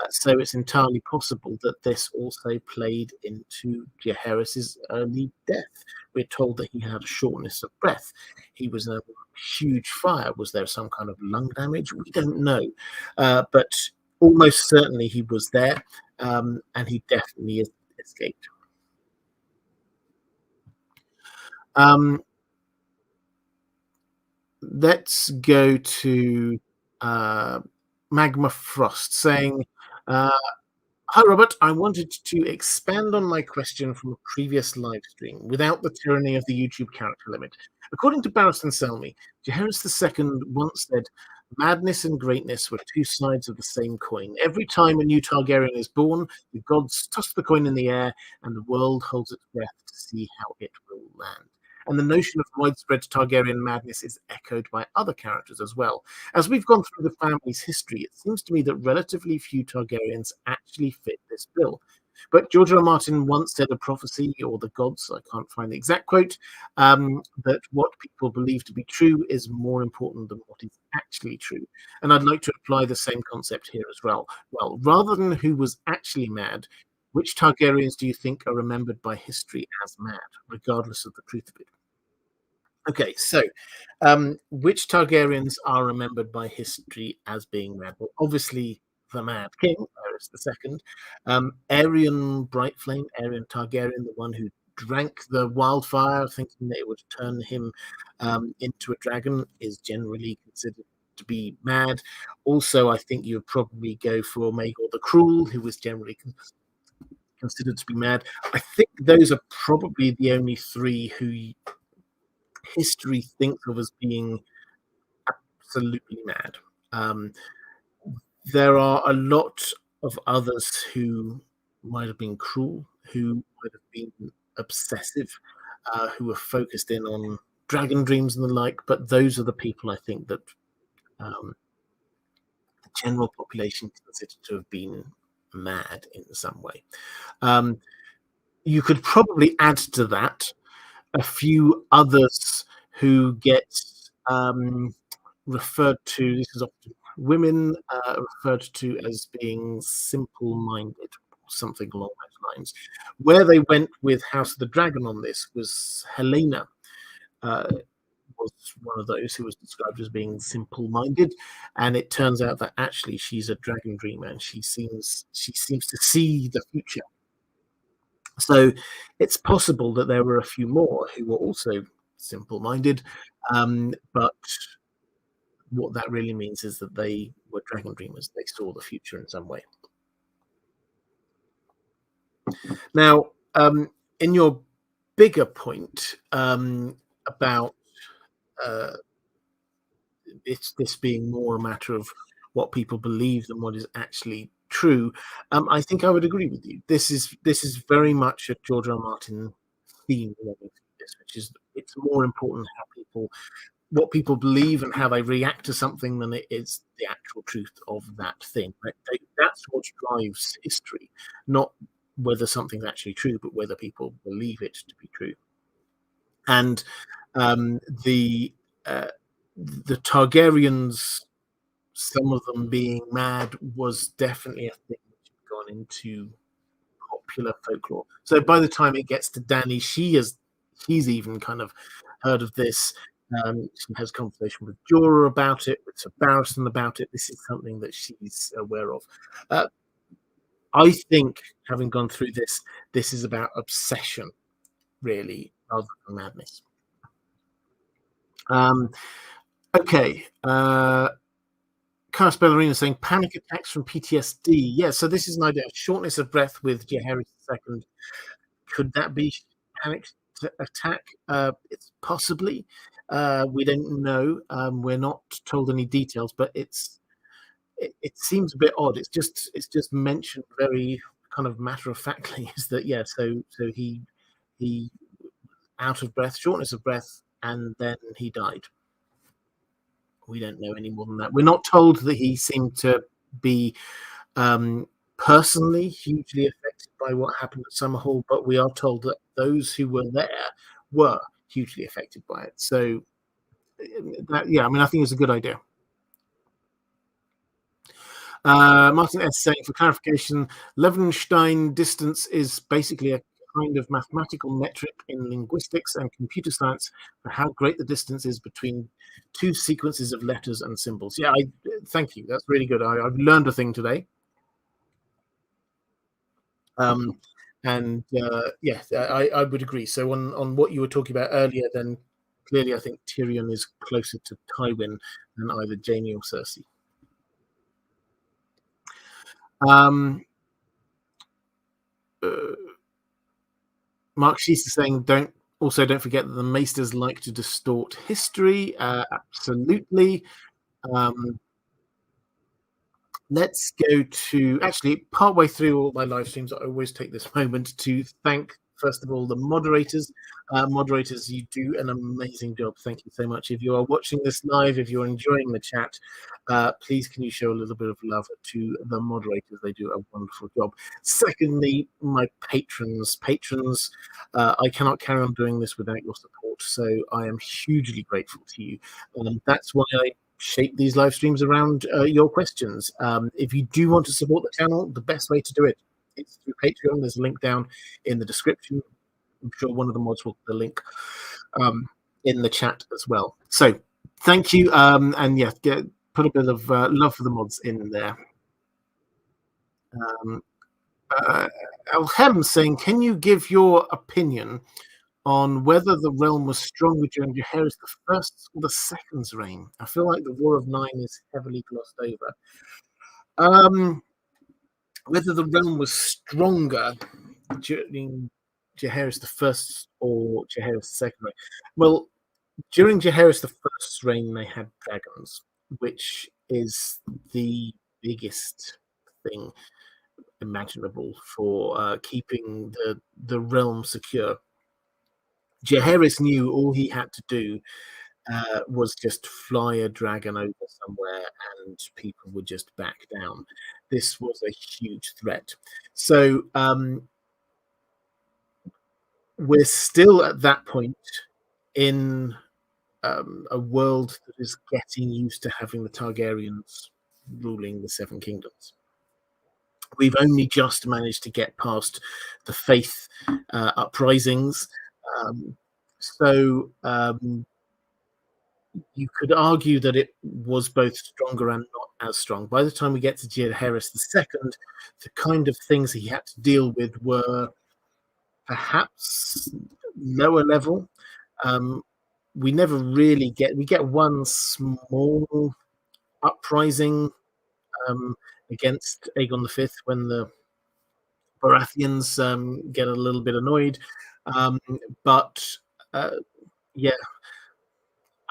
So it's entirely possible that this also played into Jaehaerys' early death. We're told that he had a shortness of breath. He was in a huge fire. Was there some kind of lung damage? We don't know. But almost certainly he was there, and he definitely escaped. Let's go to Magma Frost saying, "Hi Robert, I wanted to expand on my question from a previous live stream without the tyranny of the YouTube character limit. According to Barristan Selmy, Jaehaerys II once said, 'Madness and greatness were two sides of the same coin. Every time a new Targaryen is born, the gods toss the coin in the air, and the world holds its breath to see how it will land.' And the notion of widespread Targaryen madness is echoed by other characters as well. As we've gone through the family's history, it seems to me that relatively few Targaryens actually fit this bill. But George R. R. Martin once said a prophecy, or the gods, I can't find the exact quote, that what people believe to be true is more important than what is actually true. And I'd like to apply the same concept here as well. Well, rather than who was actually mad, which Targaryens do you think are remembered by history as mad, regardless of the truth of it? Okay, so which Targaryens are remembered by history as being mad? Well, obviously the Mad King, Jaehaerys II, Aerion Brightflame, Aerion Targaryen, the one who drank the wildfire, thinking that it would turn him into a dragon, is generally considered to be mad. Also, I think you would probably go for Maegor the Cruel, who was generally considered to be mad. I think those are probably the only three who history thinks of as being absolutely mad. There are a lot of others who might have been cruel, who might have been obsessive, who were focused in on dragon dreams and the like, but those are the people I think that the general population considered to have been mad in some way. You could probably add to that a few others who get referred to, this is often women referred to as being simple-minded, or something along those lines. Where they went with House of the Dragon on this was Helena was one of those who was described as being simple-minded, and it turns out that actually she's a dragon dreamer, and she seems to see the future. So it's possible that there were a few more who were also simple-minded, but what that really means is that they were dragon dreamers. They saw the future in some way. Now, in your bigger point about this being more a matter of what people believe than what is actually true, I think I would agree with you. This is very much a George R. R. Martin theme, which is it's more important what people believe and how they react to something than it is the actual truth of that thing. That's what drives history, not whether something's actually true, but whether people believe it to be true. And the Targaryens, some of them being mad, was definitely a thing which had gone into popular folklore. So by the time it gets to Dany, she's even kind of heard of this. She has conversation with Jorah about it, with Sir Barristan about it. This is something that she's aware of. I think, having gone through this is about obsession, really, rather than madness. Okay. Charis Ballerina saying panic attacks from PTSD. Yeah, so this is an idea. Shortness of breath with Jaehaerys II. Could that be panic attack? It's possibly. We don't know. We're not told any details, but it seems a bit odd. It's just mentioned very kind of matter of factly. Is that So he out of breath, shortness of breath, and then he died. We don't know any more than that. We're not told that he seemed to be personally hugely affected by what happened at Summerhall, but we are told that those who were there were hugely affected by it. So, I think it's a good idea. Martin S. saying, for clarification, Levenstein distance is basically a kind of mathematical metric in linguistics and computer science for how great the distance is between two sequences of letters and symbols. Yeah, thank you. That's really good. I've learned a thing today. I would agree. So on what you were talking about earlier, then clearly I think Tyrion is closer to Tywin than either Jaime or Cersei. Mark Shees is saying, don't forget that the Maesters like to distort history. Absolutely. Let's go to, actually, partway through all my live streams, I always take this moment to thank first of all, the moderators. Moderators, you do an amazing job. Thank you so much. If you are watching this live, if you're enjoying the chat, please can you show a little bit of love to the moderators? They do a wonderful job. Secondly, my patrons. I cannot carry on doing this without your support, so I am hugely grateful to you. That's why I shape these live streams around your questions. If you do want to support the channel, the best way to do it is through Patreon. There's a link down in the description. I'm sure one of the mods will put the link in the chat as well. So thank you, and yeah, put a bit of love for the mods in there. Alhem saying, can you give your opinion on whether the realm was stronger during Jaehaerys I or the Second's reign? I feel like the War of Nine is heavily glossed over. Whether the realm was stronger during Jaehaerys I or Jaehaerys II reign. Well, during Jaehaerys I's reign, they had dragons, which is the biggest thing imaginable for keeping the realm secure. Jaehaerys knew all he had to do was just fly a dragon over somewhere and people would just back down. This was a huge threat. So we're still at that point in a world that is getting used to having the Targaryens ruling the Seven Kingdoms. We've only just managed to get past the faith uprisings. So you could argue that it was both stronger and not as strong. By the time we get to Jaehaerys II, the kind of things he had to deal with were perhaps lower level. We never really get one small uprising against Aegon V when the Baratheons get a little bit annoyed. But yeah,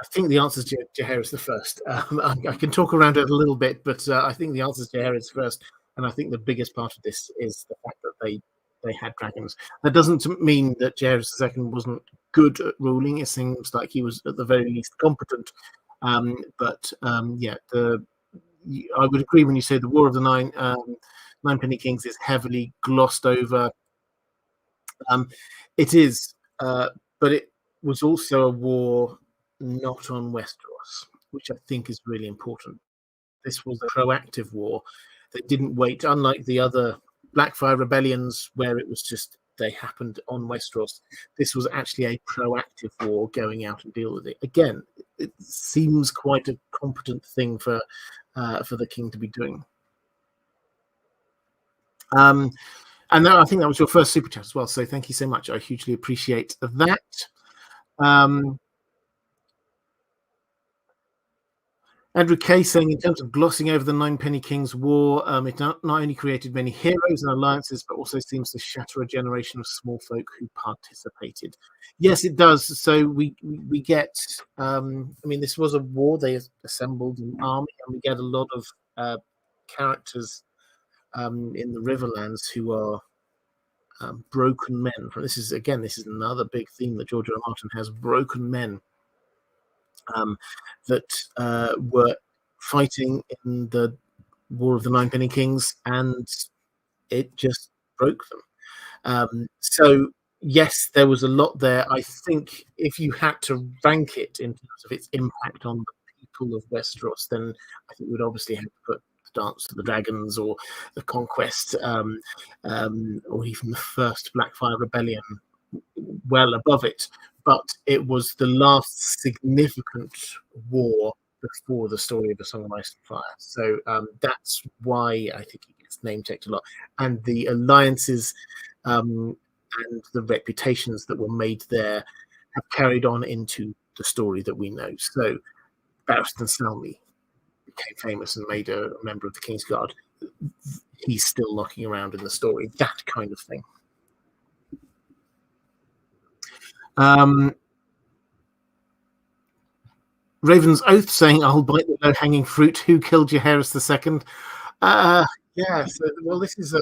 I think the answer is Jaehaerys I. I can talk around it a little bit, but I think the answer is Jaehaerys I. And I think the biggest part of this is the fact that they had dragons. That doesn't mean that Jaehaerys II wasn't good at ruling. It seems like he was at the very least competent. But yeah, I would agree when you say the War of the Ninepenny Kings is heavily glossed over. It is, but it was also a war not on Westeros, which I think is really important. This was a proactive war. They didn't wait, unlike the other Blackfire rebellions where it was just they happened on Westeros. This was actually a proactive war, going out and deal with it. Again, it seems quite a competent thing for the king to be doing. And I think that was your first super chat as well. So thank you so much. I hugely appreciate that. Andrew K saying, in terms of glossing over the Ninepenny Kings War, it not only created many heroes and alliances, but also seems to shatter a generation of small folk who participated. Yes, it does. So we get, I mean, this was a war. They assembled an army, and we get a lot of characters in the Riverlands who are broken men. This is another big theme that George R. R. Martin has: broken men. That were fighting in the War of the Ninepenny Kings, and it just broke them. So yes, there was a lot there. I think if you had to rank it in terms of its impact on the people of Westeros, then I think we'd obviously have to put the Dance of the Dragons or the Conquest, or even the first Blackfire Rebellion well above it. But it was the last significant war before the story of the Song of Ice and Fire. So that's why I think it gets name-checked a lot. And the alliances and the reputations that were made there have carried on into the story that we know. So Barristan Selmy became famous and made a member of the Kingsguard. He's still knocking around in the story, that kind of thing. Raven's Oath saying, I'll bite the low-hanging fruit. Who killed Jaehaerys II? Yeah, so, well, this is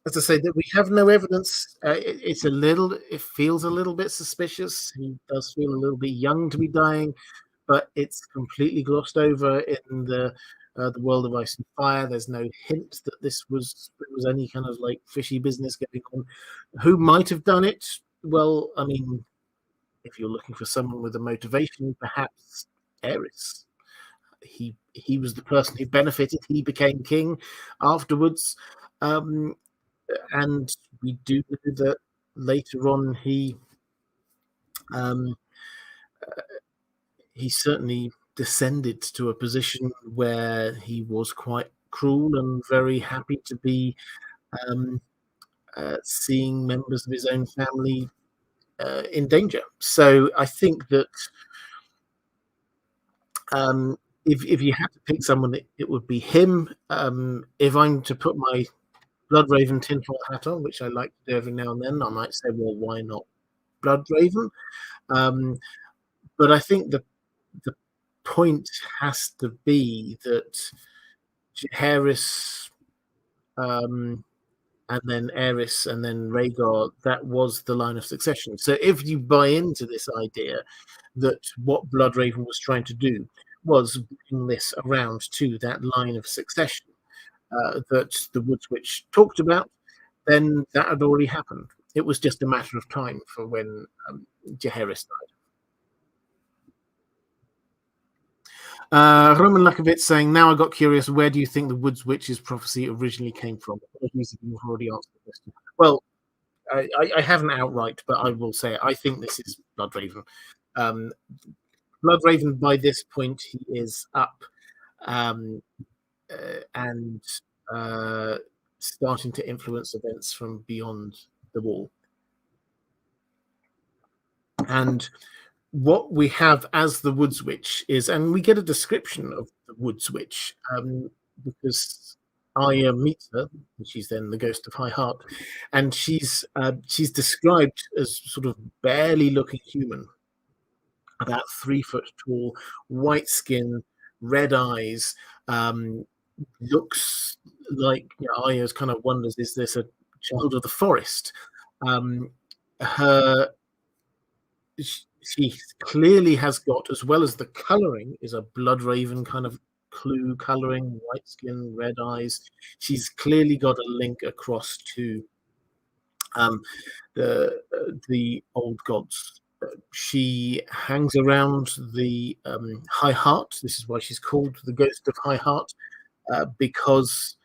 as I say, that we have no evidence. It feels a little bit suspicious. He does feel a little bit young to be dying, but it's completely glossed over in the world of Ice and Fire. There's no hint that there was any kind of like fishy business going on. Who might have done it? Well, I mean, if you're looking for someone with a motivation, perhaps Aerys. He was the person who benefited. He became king afterwards, um, and we do know that later on um, he certainly descended to a position where he was quite cruel and very happy to be um, seeing members of his own family in danger. So I think that um, if you had to pick someone, it would be him. If I'm to put my Bloodraven tinfoil hat on, which I like to do every now and then, I might say, well, why not Bloodraven? Um, but I think the point has to be that Jaehaerys, and then Aerys, and then Rhaegar, that was the line of succession. So if you buy into this idea that what Bloodraven was trying to do was bring this around to that line of succession that the Woods Witch talked about, then that had already happened. It was just a matter of time for when Jaehaerys died. Roman Lakovitz saying, now I got curious, where do you think the Woods Witch's prophecy originally came from? You've already answered the question. Well, I haven't outright, but I will say it. I think this is Bloodraven. Bloodraven, by this point, he is up and starting to influence events from beyond the wall. And what we have as the Woods Witch is, and we get a description of the Woods Witch because Arya meets her, and she's then the ghost of High Heart, and she's described as sort of barely looking human, about 3 foot tall, white skin, red eyes, looks like, you know, Arya kind of wonders, is this a child of the forest? She clearly has got, as well as the colouring, is a Bloodraven kind of clue colouring, white skin, red eyes. She's clearly got a link across to the old gods. She hangs around the High Heart. This is why she's called the Ghost of High Heart, because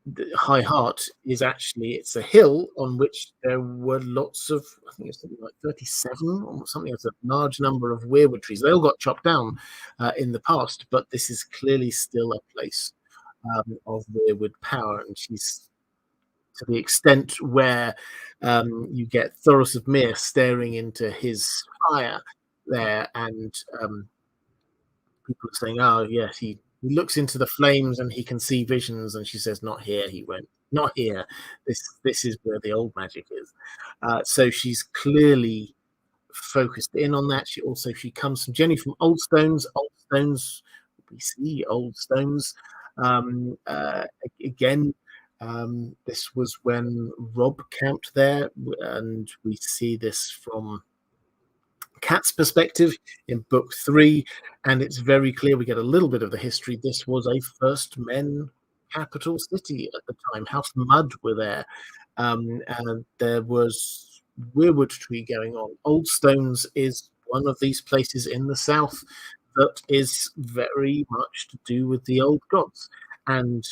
the High Heart is actually, it's a hill on which there were lots of, I think it's something like 37 or something. It's a large number of weirwood trees. They all got chopped down in the past, but this is clearly still a place of weirwood power. And she's to the extent where you get Thoros of Myr staring into his fire there, and people are saying, "Oh yes, he looks into the flames and he can see visions." And she says, "Not here." He went, "Not here. This is where the old magic is." So she's clearly focused in on that. She comes from Jenny from Old Stones. Old Stones, we see Old Stones again. This was when Robb camped there, and we see this from Cat's perspective in book 3, and it's very clear. We get a little bit of the history. This was a first men capital city at the time. House Mud were there, and there was weirwood tree going on. Old Stones is one of these places in the south that is very much to do with the old gods, and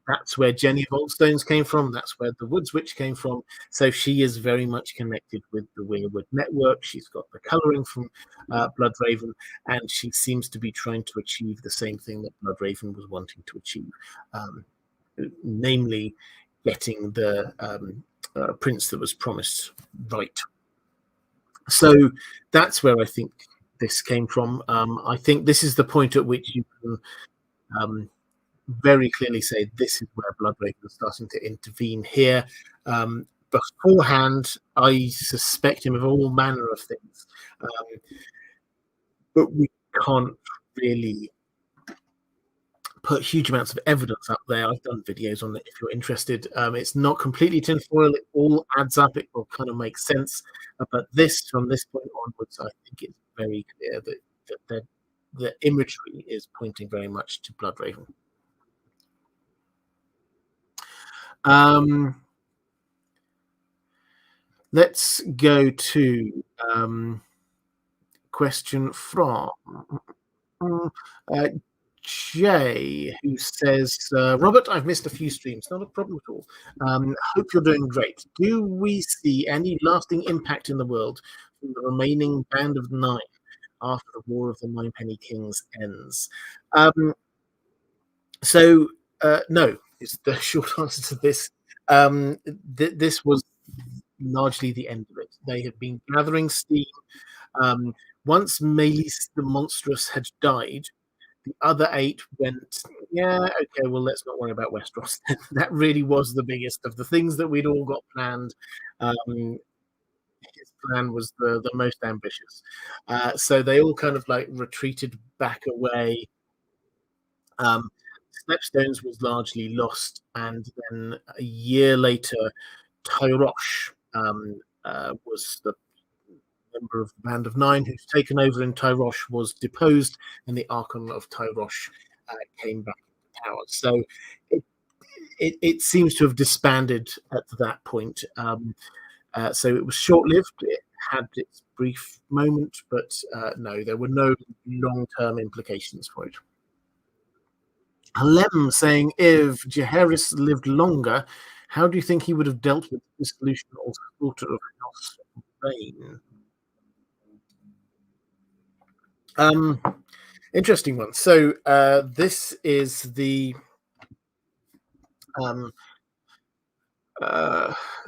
that's where Jenny of Old Stones came from. That's where the Woods Witch came from. So she is very much connected with the Weirwood network. She's got the colouring from Bloodraven, and she seems to be trying to achieve the same thing that Bloodraven was wanting to achieve, namely getting the prince that was promised right. So that's where I think this came from. I think this is the point at which you can very clearly say this is where Bloodraven is starting to intervene here. Beforehand, I suspect him of all manner of things, but we can't really put huge amounts of evidence up there. I've done videos on it if you're interested. It's not completely tinfoil. It all adds up. It will kind of make sense. But from this point onwards, I think it's very clear that the imagery is pointing very much to Bloodraven. Let's go to question from Jay, who says, Robert, I've missed a few streams. Not a problem at all. Hope you're doing great. Do we see any lasting impact in the world from the remaining Band of Nine after the War of the Ninepenny Kings ends? No, is the short answer to this. This was largely the end of it. They had been gathering steam. Once Melis the Monstrous had died, the other 8 went, yeah, okay, well, let's not worry about Westeros. That really was the biggest of the things that we'd all got planned. His plan was the most ambitious. So they all kind of like retreated back away. Stepstones was largely lost, and then a year later, Tyrosh was the member of the Band of Nine who's taken over, and Tyrosh was deposed, and the Archon of Tyrosh came back into power. So it seems to have disbanded at that point. So it was short-lived. It had its brief moment, but no, there were no long-term implications for it. Halem saying, if Jaehaerys lived longer, how do you think he would have dealt with the dissolution or slaughter of House Bane? Interesting one. So this is the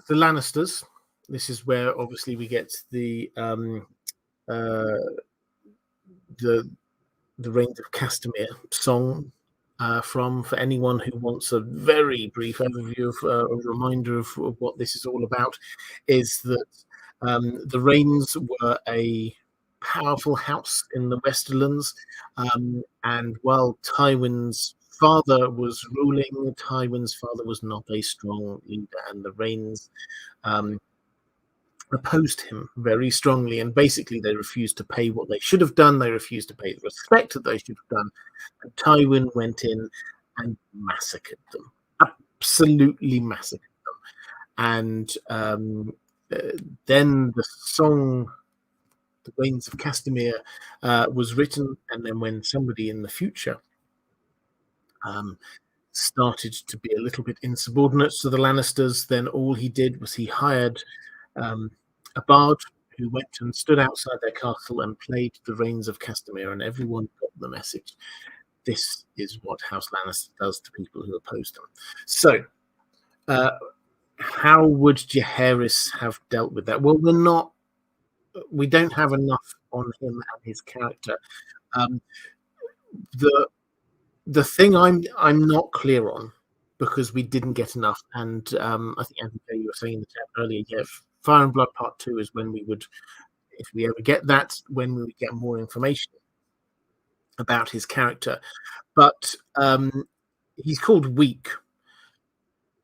Lannisters. This is where obviously we get the Reigns of Castamere song from. For anyone who wants a very brief overview of a reminder of what this is all about, is that the Reigns were a powerful house in the Westerlands, and while Tywin's father was ruling, Tywin's father was not a strong leader, and the Reigns opposed him very strongly, and basically they refused to pay what they should have done. They refused to pay the respect that they should have done, and Tywin went in and massacred them, absolutely massacred them. And then the song The Reigns of Castamere was written, and then when somebody in the future started to be a little bit insubordinate to the Lannisters, then all he did was he hired a bard who went and stood outside their castle and played The Reigns of Castamere, and everyone got the message. This is what House Lannister does to people who oppose them. So how would Jaehaerys have dealt with that? Well, we don't have enough on him and his character. The thing I'm not clear on, because we didn't get enough, and I think Andrew, you were saying in the chat earlier, yeah, Fire and Blood Part 2 is when we would, if we ever get that, when we would get more information about his character. But he's called Weak.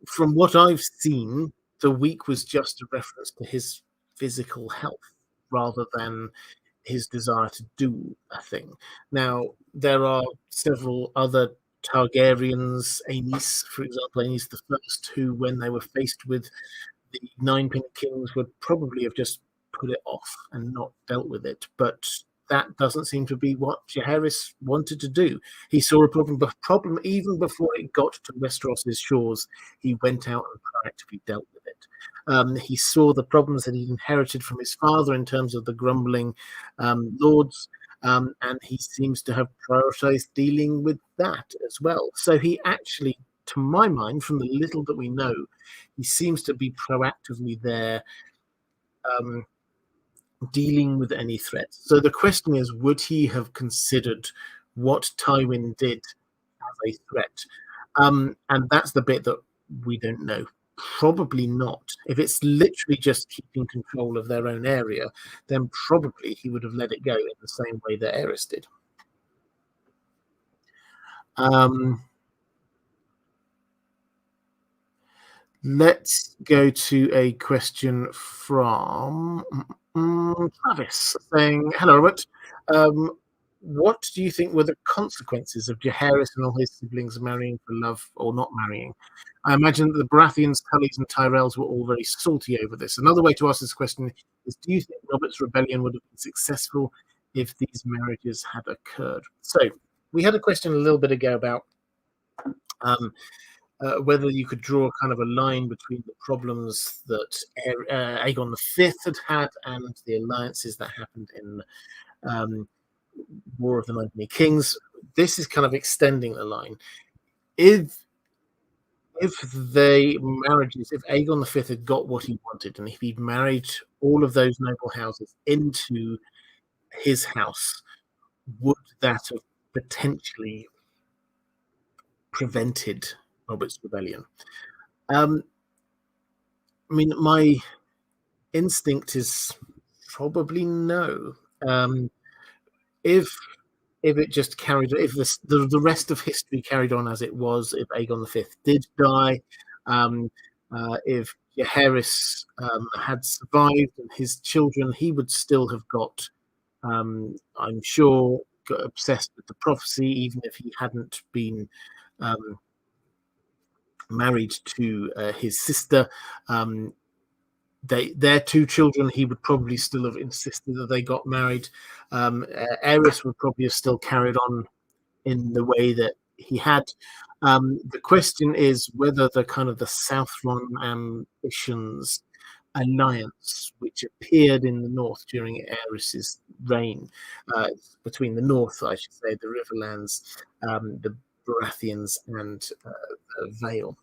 From what I've seen, the Weak was just a reference to his physical health rather than his desire to do a thing. Now, there are several other Targaryens, Aenys, for example, Aenys the First, who, when they were faced with the Ninepenny Kings, would probably have just put it off and not dealt with it. But that doesn't seem to be what Jaehaerys wanted to do. He saw a problem even before it got to Westeros' shores. He went out and proactively dealt with it. He saw the problems that he inherited from his father in terms of the grumbling lords, and he seems to have prioritized dealing with that as well. So he actually, to my mind, from the little that we know, he seems to be proactively there dealing with any threats. So the question is, would he have considered what Tywin did as a threat? And that's the bit that we don't know. Probably not. If it's literally just keeping control of their own area, then probably he would have let it go in the same way that Aerys did. Um, let's go to a question from Travis saying, "Hello, Robert. Um, what do you think were the consequences of Jaehaerys and all his siblings marrying for love or not marrying? I imagine that the Baratheons, Tullys, and Tyrells were all very salty over this. Another way to ask this question is, do you think Robert's rebellion would have been successful if these marriages had occurred?" So we had a question a little bit ago about um, whether you could draw kind of a line between the problems that Aegon V had and the alliances that happened in um, War of the Ninepenny Kings. This is kind of extending the line. If they marriages, if Aegon V had got what he wanted, and if he'd married all of those noble houses into his house, would that have potentially prevented Robert's rebellion? I mean, my instinct is probably no. If it just carried, if the rest of history carried on as it was, if Aegon V did die, if Jaehaerys had survived and his children, he would still have got, I'm sure, got obsessed with the prophecy, even if he hadn't been married to his sister. Their two children, he would probably still have insisted that they got married. Aerys would probably have still carried on in the way that he had. The question is whether the kind of the Southron ambitions alliance, which appeared in the north during Aerys's reign, between the north, I should say, the Riverlands, the Baratheons, and the Vale.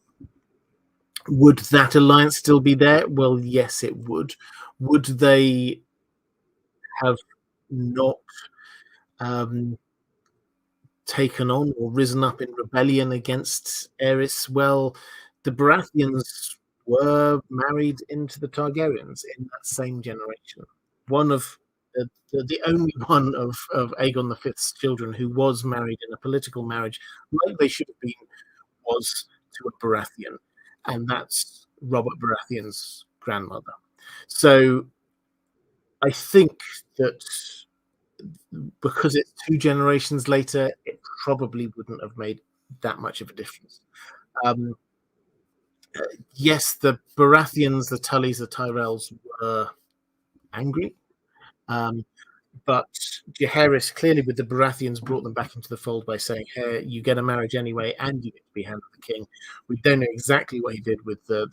Would that alliance still be there? Well, yes, it would. Would they have not taken on or risen up in rebellion against Aerys? Well, the Baratheons were married into the Targaryens in that same generation. One of the only one of Aegon V's children who was married in a political marriage, like they should have been, was to a Baratheon, and that's Robert Baratheon's grandmother. So I think that because it's two generations later, it probably wouldn't have made that much of a difference. Yes, the Baratheons, the Tullys, the Tyrells were angry, but Jaehaerys clearly, with the Baratheons, brought them back into the fold by saying, "Hey, you get a marriage anyway, and you get to be hand of the king." We don't know exactly what he did with the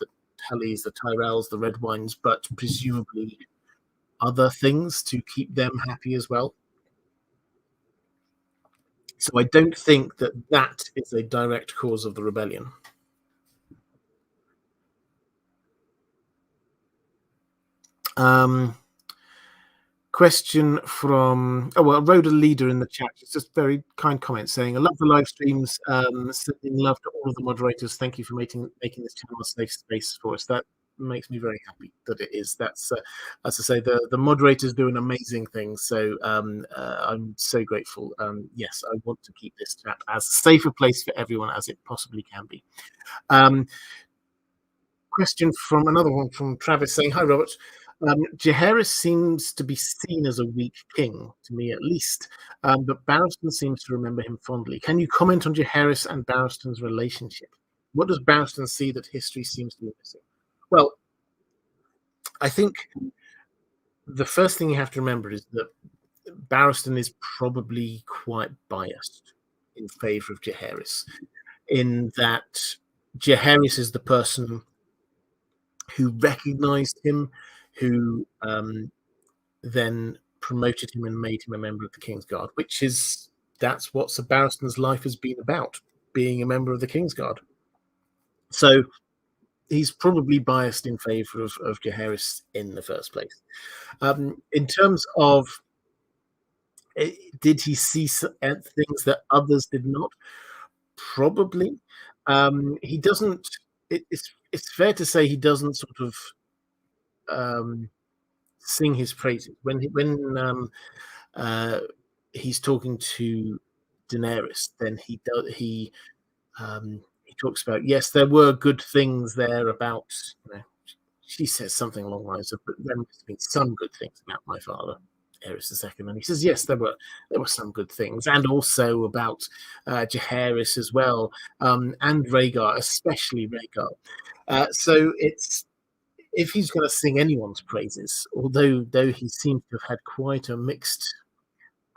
Tullys, the Tyrells, the Red Wines, but presumably other things to keep them happy as well. So I don't think that that is a direct cause of the rebellion. Question from Rhoda Leader in the chat. It's just very kind comment saying, "I love the live streams. Sending love to all of the moderators. Thank you for making this channel a safe space for us." That makes me very happy that it is. That's as I say, the moderators do an amazing thing. So I'm so grateful. Yes, I want to keep this chat as safe a place for everyone as it possibly can be. Question from another one from Travis saying, "Hi, Robert. Jaehaerys seems to be seen as a weak king, to me at least, but Barristan seems to remember him fondly. Can you comment on Jaehaerys and Barristan's relationship? What does Barristan see that history seems to be missing?" Well, I think the first thing you have to remember is that Barristan is probably quite biased in favour of Jaehaerys, in that Jaehaerys is the person who recognised him, who then promoted him and made him a member of the Kingsguard, that's what Sir Barristan's life has been about, being a member of the Kingsguard. So he's probably biased in favour of Jaehaerys in the first place. In terms of did he see things that others did not? Probably. He doesn't. It's fair to say he doesn't sort of sing his praises when he's talking to Daenerys, then he talks about, yes, there were good things there about, she says something along the lines of, but there must have been some good things about my father, Jaehaerys II. And he says, yes, there were some good things, and also about Jaehaerys as well, and Rhaegar, especially Rhaegar. So it's, if he's going to sing anyone's praises, though he seems to have had quite a mixed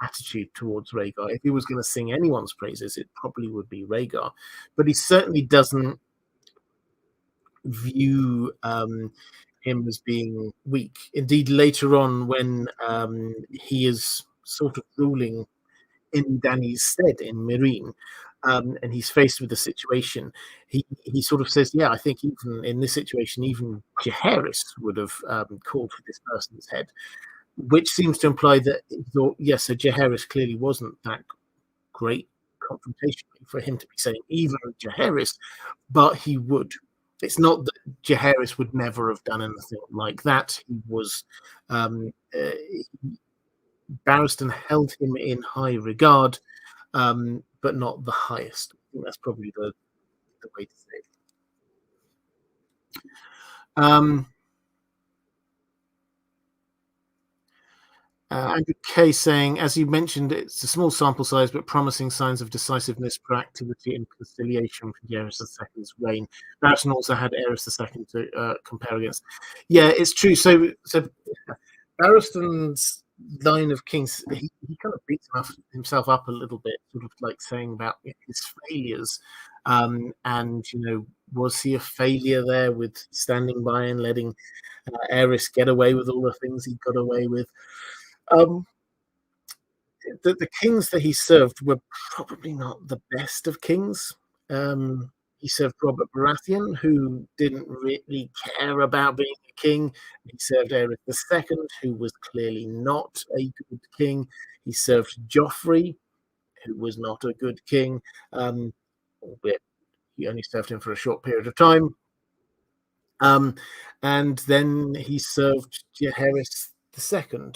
attitude towards Rhaegar, if he was going to sing anyone's praises, it probably would be Rhaegar. But he certainly doesn't view him as being weak. Indeed, later on, when he is sort of ruling in Dany's stead in Meereen, and he's faced with the situation, he sort of says, yeah, I think even in this situation, even Jaehaerys would have called for this person's head, which seems to imply that he thought, yes, so Jaehaerys clearly wasn't that great confrontation for him to be saying even Jaehaerys, but he would. It's not that Jaehaerys would never have done anything like that. He was Barristan held him in high regard, but not the highest. I think that's probably the way to say it. Andrew K saying, as you mentioned, it's a small sample size, but promising signs of decisiveness, proactivity, and conciliation from Jaehaerys II's reign. Barristan also had Aerys II to compare against. Yeah, it's true. So Barristan's line of kings, he kind of beats himself up a little bit, sort of like saying about his failures. And, was he a failure there with standing by and letting Aerys get away with all the things he got away with? The kings that he served were probably not the best of kings. He served Robert Baratheon, who didn't really care about being a king. He served Aerys II, who was clearly not a good king. He served Joffrey, who was not a good king, albeit he only served him for a short period of time. And then he served Jaehaerys II,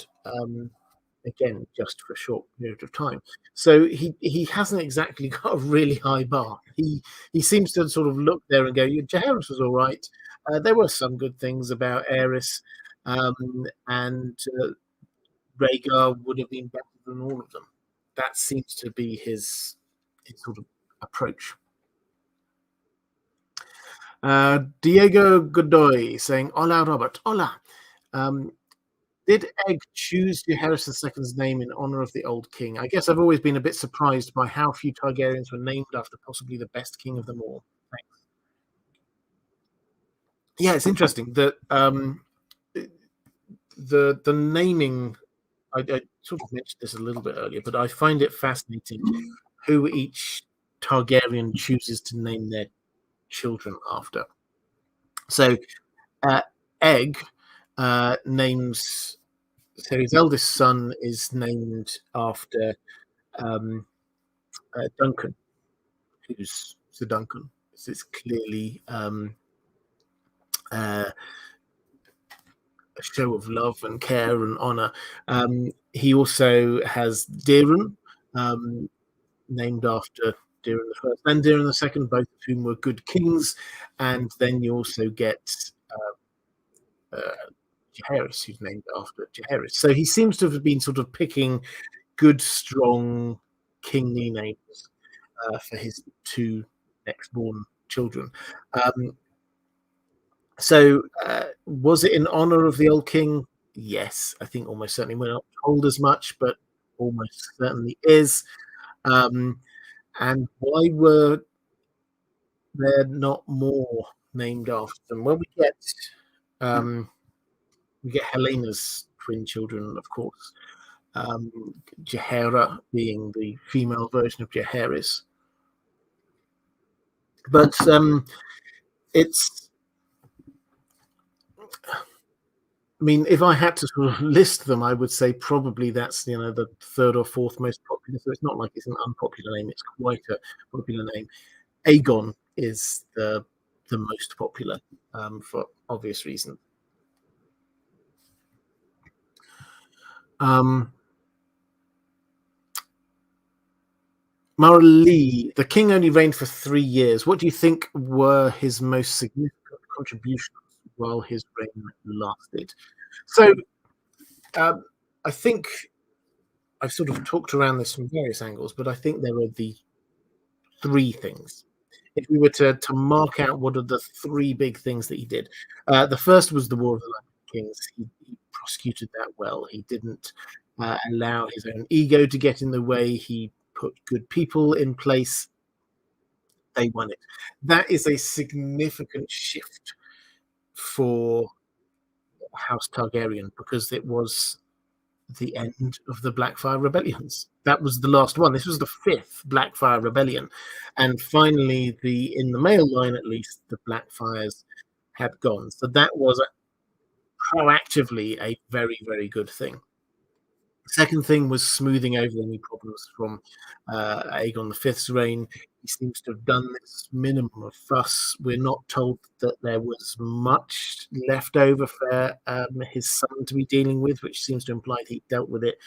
again, just for a short period of time. So he hasn't exactly got a really high bar. He seems to sort of look there and go, Jaehaerys was all right. There were some good things about Aerys, and Rhaegar would have been better than all of them. That seems to be his sort of approach. Diego Godoy saying, hola, Robert. Hola. Did Egg choose Jaehaerys II's name in honor of the old king? I guess I've always been a bit surprised by how few Targaryens were named after possibly the best king of them all. Thanks. Yeah, it's interesting that the naming, I sort of mentioned this a little bit earlier, but I find it fascinating who each Targaryen chooses to name their children after. So Egg names, so his eldest son is named after Duncan, who's Sir Duncan. So it's clearly a show of love and care and honor. He also has Daeron, named after Daeron the First and Daeron the Second, both of whom were good kings. And then you also get Jaehaerys, who's named after Jaehaerys. So he seems to have been sort of picking good, strong, kingly names for his two next-born children. So was it in honor of the old king? Yes, I think almost certainly. We're not told as much, but almost certainly is. And why were there not more named after them? Well, we get Helena's twin children, of course. Jaehaera being the female version of Jaehaerys. But it's, I mean, if I had to sort of list them, I would say probably that's, the third or fourth most popular. So it's not like it's an unpopular name. It's quite a popular name. Aegon is the most popular for obvious reasons. Maura, the king only reigned for 3 years. What do you think were his most significant contributions while his reign lasted? So, I think I've sort of talked around this from various angles, but I think there are the 3 things. If we were to mark out what are the 3 big things that he did, the first was the War of the Ninepenny Kings. He prosecuted that well. He didn't allow his own ego to get in the way. He put good people in place. They won it. That is a significant shift for House Targaryen because it was the end of the Blackfire rebellions. That was the last one. This was the 5th Blackfire rebellion, and finally, in the male line at least, the Blackfires had gone. So that was proactively a very, very good thing. Second thing was smoothing over any problems from Aegon V's reign. He seems to have done this minimum of fuss. We're not told that there was much left over for his son to be dealing with, which seems to imply that he dealt with it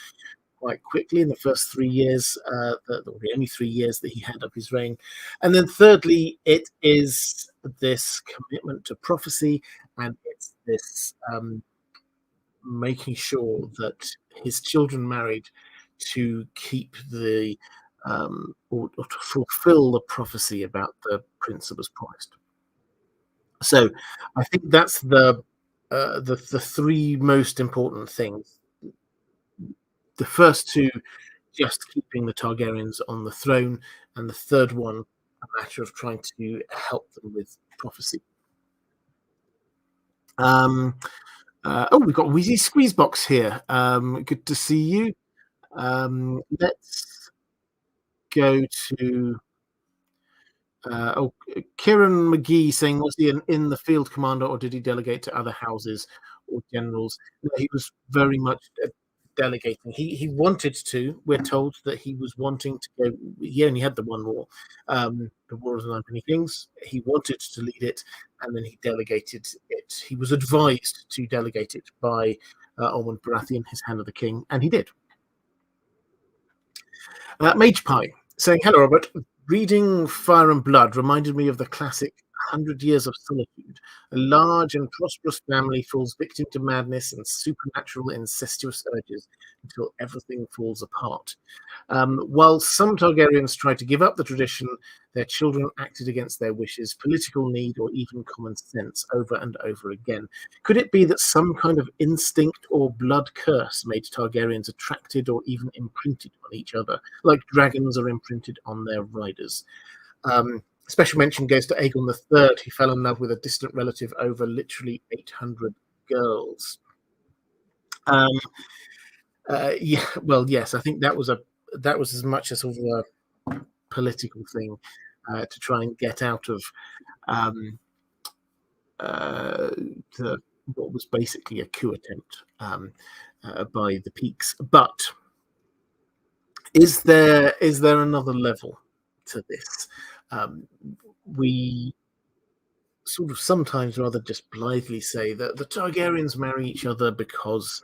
quite quickly in the first 3 years, the only 3 years that he had of his reign. And then thirdly, it is this commitment to prophecy, and it's this making sure that his children married to keep the or to fulfill the prophecy about the prince that was promised. So I think that's the 3 most important things. The first 2, just keeping the Targaryens on the throne, and the third one, a matter of trying to help them with prophecy. We've got Wheezy Squeezebox here. Good to see you. Let's go to Kieran McGee saying, was he an in the field commander or did he delegate to other houses or generals? No, he was very much delegating. He wanted to. We're told that he was wanting to go. He only had the one war, the War of the Ninepenny Kings. He wanted to lead it, and then he delegated it. He was advised to delegate it by Ormond Baratheon, his Hand of the King, and he did. Mage Pie saying, hello, Robert. Reading Fire and Blood reminded me of the classic 100 Years of Solitude. A large and prosperous family falls victim to madness and supernatural incestuous urges until everything falls apart. While some Targaryens tried to give up the tradition, their children acted against their wishes, political need, or even common sense over and over again. Could it be that some kind of instinct or blood curse made Targaryens attracted or even imprinted on each other, like dragons are imprinted on their riders? Special mention goes to Aegon III. He fell in love with a distant relative over literally 800 girls. Yes, I think that was as much as sort of a political thing to try and get out of what was basically a coup attempt by the Peaks. But is there another level to this? We sort of sometimes rather just blithely say that the Targaryens marry each other because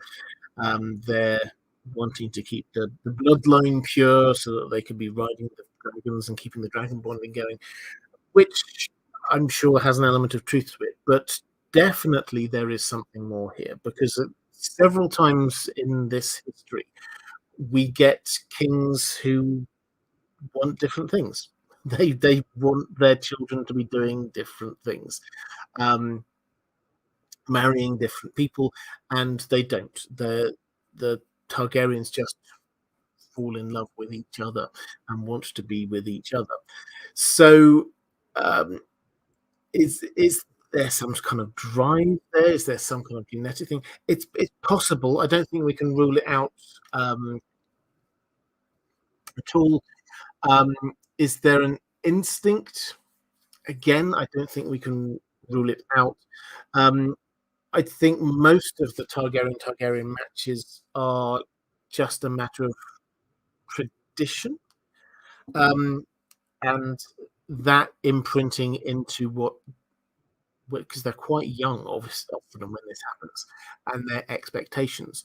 they're wanting to keep the bloodline pure so that they can be riding the dragons and keeping the dragon bonding going, which I'm sure has an element of truth to it. But definitely there is something more here, because several times in this history we get kings who want different things. They want their children to be doing different things, marrying different people, and they don't. The Targaryens just fall in love with each other and want to be with each other. So, is there some kind of drive there? Is there some kind of genetic thing? It's possible. I don't think we can rule it out at all. Is there an instinct? Again, I don't think we can rule it out. I think most of the Targaryen matches are just a matter of tradition, and that imprinting into because they're quite young, obviously, often when this happens, and their expectations.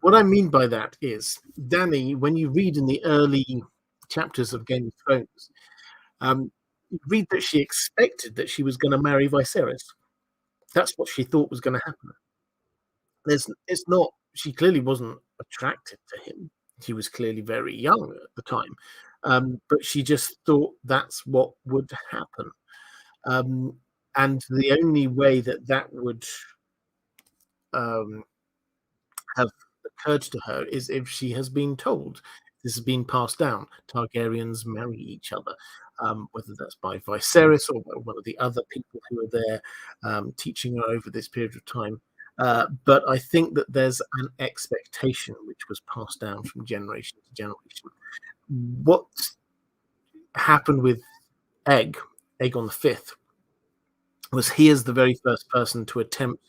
What I mean by that is, Dany, when you read in the early chapters of Game of Thrones, you read that she expected that she was going to marry Viserys. That's what she thought was going to happen. It's not. She clearly wasn't attracted to him. He was clearly very young at the time, but she just thought that's what would happen. And the only way that would have occurred to her is if she has been told. This has been passed down. Targaryens marry each other, whether that's by Viserys or one of the other people who are there teaching her over this period of time. But I think that there's an expectation which was passed down from generation to generation. What happened with Aegon the Fifth was he is the very first person to attempt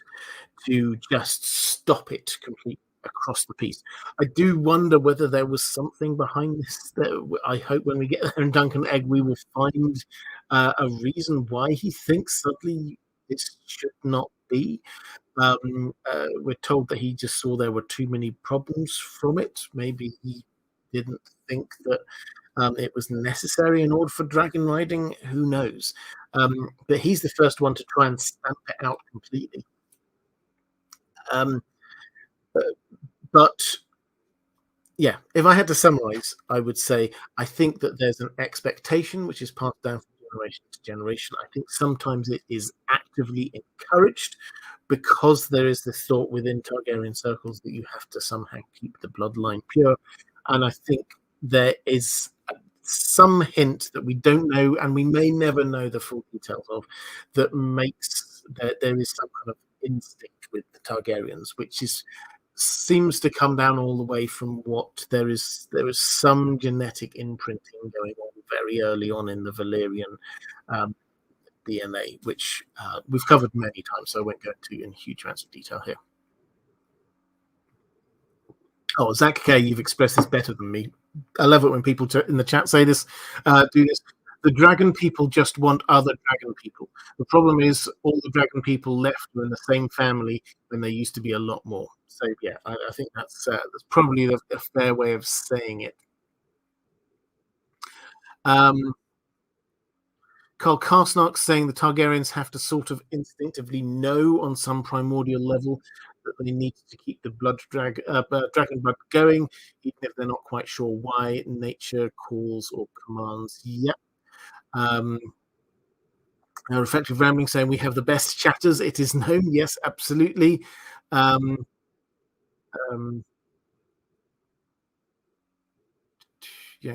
to just stop it completely across the piece. I do wonder whether there was something behind this. That I hope when we get there in Duncan Egg, we will find a reason why he thinks suddenly this should not be. We're told that he just saw there were too many problems from it. Maybe he didn't think that it was necessary in order for dragon riding. Who knows? But he's the first one to try and stamp it out completely. But yeah, if I had to summarize, I would say I think that there's an expectation which is passed down from generation to generation. I think sometimes it is actively encouraged because there is this thought within Targaryen circles that you have to somehow keep the bloodline pure. And I think there is some hint that we don't know, and we may never know the full details of, that makes that there is some kind of instinct with the Targaryens, which seems to come down all the way from what there is some genetic imprinting going on very early on in the Valyrian DNA, which we've covered many times, so I won't go into in huge amounts of detail here. Oh, Zach K, you've expressed this better than me. I love it when people in the chat say this, do this. The dragon people just want other dragon people. The problem is all the dragon people left were in the same family when there used to be a lot more. So yeah, I think that's probably a fair way of saying it. Carl Karsnark saying the Targaryens have to sort of instinctively know on some primordial level that they need to keep the dragon blood going, even if they're not quite sure why. Nature calls or commands. Yep. Reflective Rambling saying we have the best chatters. It is known. Yes, absolutely.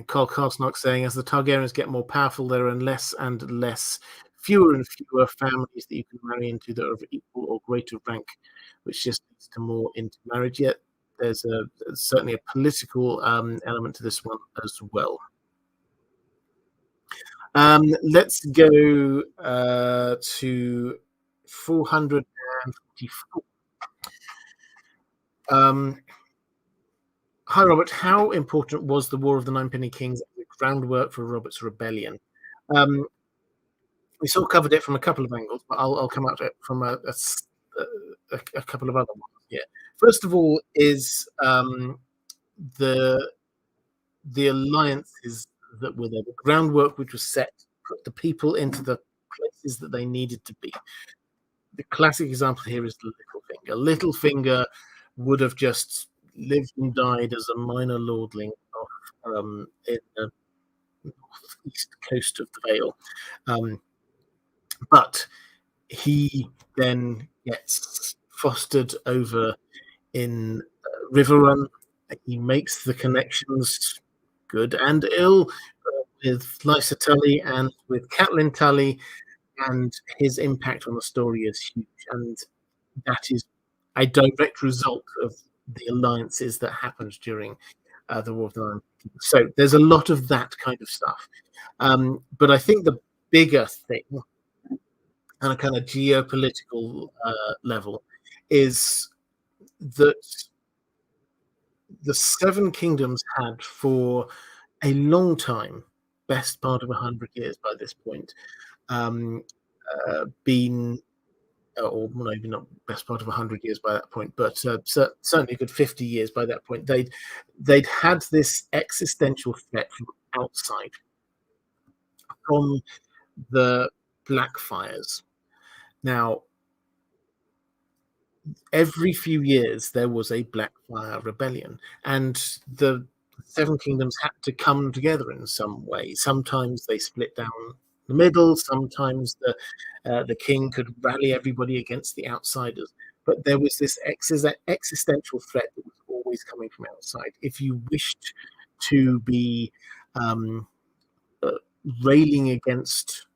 Carl Karsnark saying as the Targaryens get more powerful, there are less and less, fewer and fewer families that you can marry into that are of equal or greater rank, which just leads to more intermarriage. Yet there's certainly a political element to this one as well. Let's go to 454. Hi, Robert. How important was the War of the Ninepenny Kings as the groundwork for Robert's rebellion? We sort of covered it from a couple of angles, but I'll come at it from a couple of other ones. Yeah. First of all, is the alliances that were there, the groundwork which was set, put the people into the places that they needed to be. The classic example here is Littlefinger. Littlefinger would have just lived and died as a minor lordling in the northeast coast of the Vale. But he then gets fostered over in Riverrun. He makes the connections, good and ill, with Lysa Tully and with Catelyn Tully, and his impact on the story is huge. And that is a direct result of the alliances that happened during the War of the Nine. So there's a lot of that kind of stuff. But I think the bigger thing, on a kind of geopolitical level, is that the Seven Kingdoms had for a long time, best part of 100 years by this point, been, or maybe not best part of 100 years by that point, but certainly a good 50 years by that point, they'd had this existential threat from outside from the Blackfires. Now, every few years there was a Blackfire rebellion, and the Seven Kingdoms had to come together in some way. Sometimes they split down the middle. Sometimes the king could rally everybody against the outsiders. But there was this existential threat that was always coming from outside. If you wished to be um, uh, railing against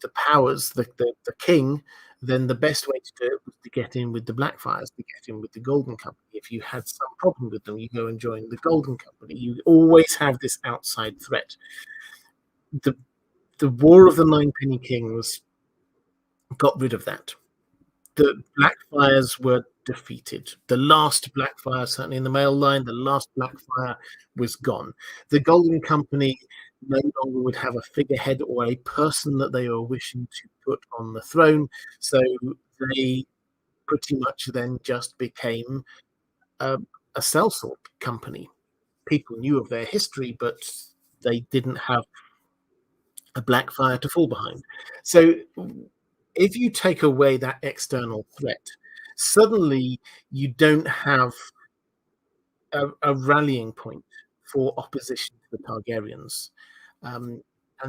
the powers, the king, then the best way to do it was to get in with the Blackfires, to get in with the Golden Company. If you had some problem with them, you go and join the Golden Company. You always have this outside threat. The War of the Ninepenny Kings got rid of that. The Blackfires were defeated. The last Blackfire, certainly in the male line, the last Blackfire was gone. The Golden Company no longer would have a figurehead or a person that they were wishing to put on the throne. So they pretty much then just became a sellsword company. People knew of their history, but they didn't have a Blackfire to fall behind. So if you take away that external threat, suddenly you don't have a rallying point for opposition to the Targaryens. And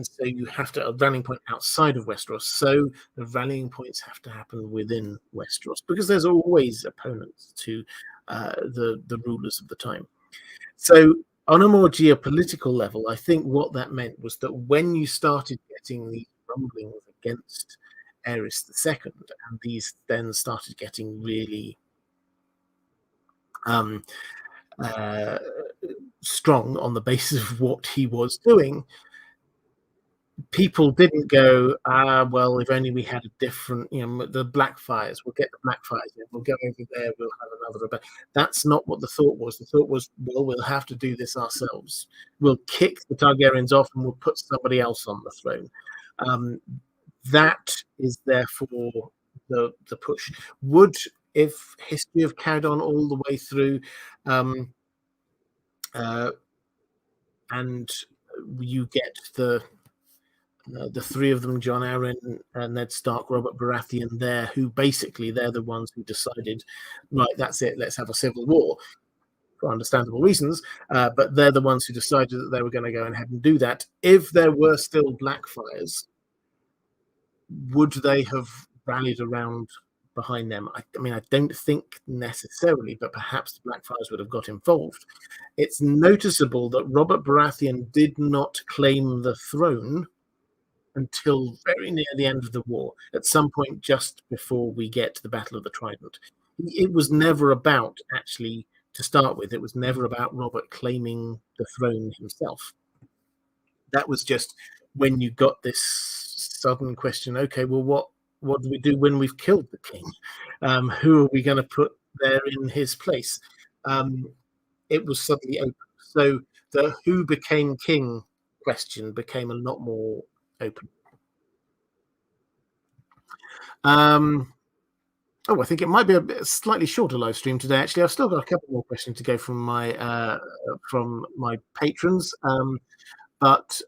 so you have to a rallying point outside of Westeros. So the rallying points have to happen within Westeros, because there's always opponents to the rulers of the time. So on a more geopolitical level, I think what that meant was that when you started getting these rumblings against Aerys II, and these then started getting really strong on the basis of what he was doing, people didn't go, well, if only we had a different, the Blackfires, we'll get the Blackfires, we'll go over there, we'll have another rebellion. That's not what the thought was. The thought was, well, we'll have to do this ourselves. We'll kick the Targaryens off and we'll put somebody else on the throne. That is therefore the push. Would, if history have carried on all the way through, and you get the three of them, Jon Arryn, Ned Stark, Robert Baratheon, there, who basically they're the ones who decided, right, that's it, let's have a civil war, for understandable reasons, but they're the ones who decided that they were going to go ahead and do that. If there were still Blackfires, would they have rallied around behind them? I mean, I don't think necessarily, but perhaps the Blackfires would have got involved. It's noticeable that Robert Baratheon did not claim the throne until very near the end of the war, at some point just before we get to the Battle of the Trident. It was never about, actually, to start with, it was never about Robert claiming the throne himself. That was just when you got this sudden question, okay, well, what do we do when we've killed the king? Who are we going to put there in his place? It was suddenly open. So the who became king question became a lot more open. I think it might be a slightly shorter live stream today. Actually, I've still got a couple more questions to go from my patrons, but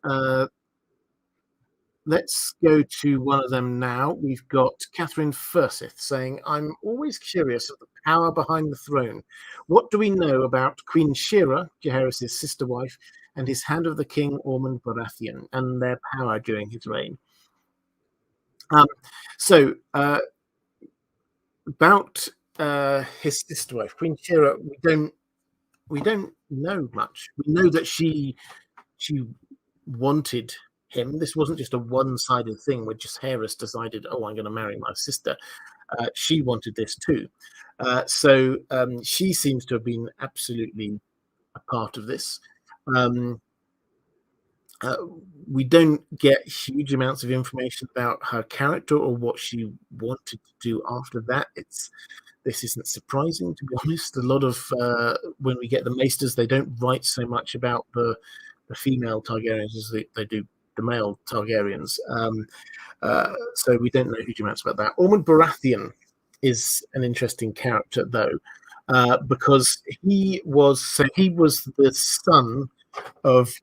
let's go to one of them now. We've got Catherine Furseth saying, I'm always curious of the power behind the throne. What do we know about Queen Shira, Jaehaerys' sister wife, and his hand of the king, Ormond Baratheon, and their power during his reign? About his sister wife, Queen Shira, we don't know much. We know that she wanted him. This wasn't just a one-sided thing where just Jaehaerys decided, oh, I'm going to marry my sister. She wanted this too. So she seems to have been absolutely a part of this. We don't get huge amounts of information about her character or what she wanted to do after that. This isn't surprising, to be honest. A lot of when we get the Maesters, they don't write so much about the female Targaryens as they do the male Targaryens. So we don't know huge amounts about that. Ormond Baratheon is an interesting character, though, because he was the son of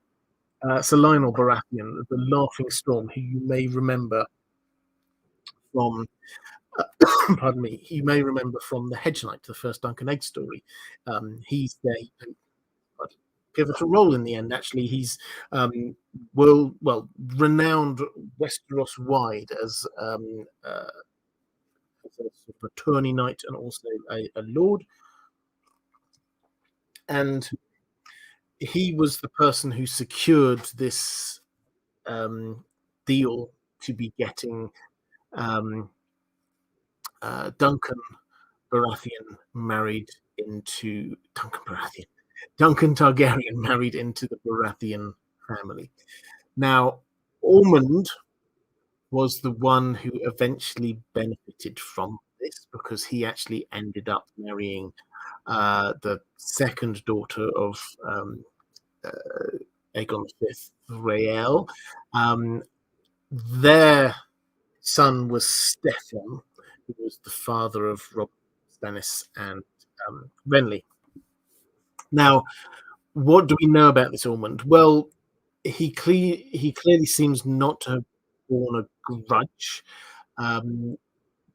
Sir Lionel Baratheon, the Laughing Storm, who you may remember from, pardon me, you may remember from the Hedge Knight, the first Duncan Egg story. He's there. He played a pivotal role in the end. Actually, he's renowned Westeros wide as a sort of attorney knight and also a lord. And he was the person who secured this deal to be getting Duncan Targaryen married into the Baratheon family. Now, Ormond was the one who eventually benefited from this because he actually ended up marrying the second daughter of Aegon V, Rael. Their son was Stefan, who was the father of Robb, Stannis, and Renly. Now, what do we know about this Ormond? Well, he clearly seems not to have borne a grudge,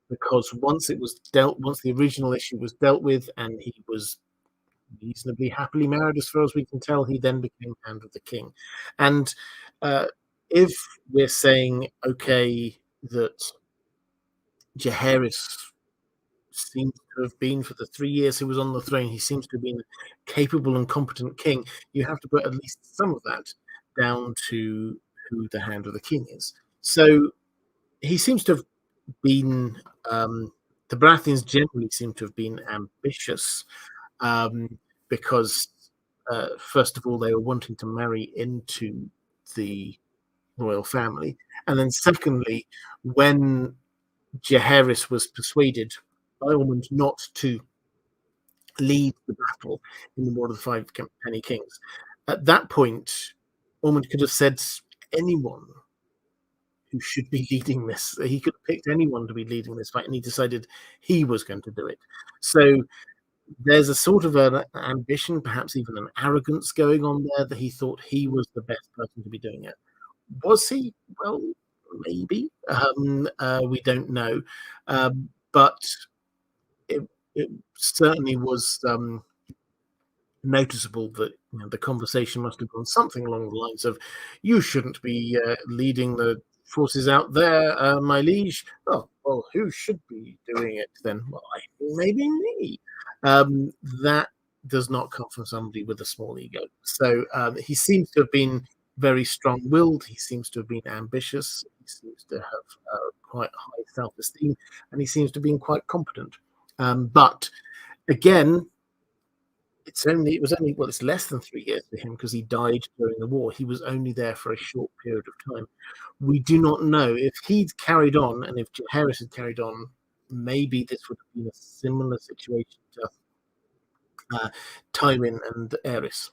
because once the original issue was dealt with, and he was reasonably happily married, as far as we can tell, he then became Hand of the King. And if we're saying, okay, that Jaehaerys seems to have been, for the 3 years he was on the throne, he seems to have been a capable and competent king, you have to put at least some of that down to who the Hand of the King is. So he seems to have been, the Baratheons generally seem to have been ambitious, because first of all, they were wanting to marry into the royal family, and then secondly, when Jaehaerys was persuaded by Ormond not to lead the battle in the War of the Five Penny Kings, at that point, Ormond could have said anyone who should be leading this. He could have picked anyone to be leading this fight, and he decided he was going to do it. So there's a sort of an ambition, perhaps even an arrogance going on there, that he thought he was the best person to be doing it. Was he? Well, maybe. We don't know. But it certainly was noticeable that the conversation must have gone something along the lines of, you shouldn't be leading the forces out there, my liege. Oh, well, who should be doing it then? Well, maybe me. That does not come from somebody with a small ego. So he seems to have been very strong-willed. He seems to have been ambitious. He seems to have quite high self-esteem, and he seems to have been quite competent. But again, it's less than 3 years for him, because he died during the war. He was only there for a short period of time. We do not know if he'd carried on, and if Jaehaerys had carried on, maybe this would have been a similar situation to Tywin and Aerys.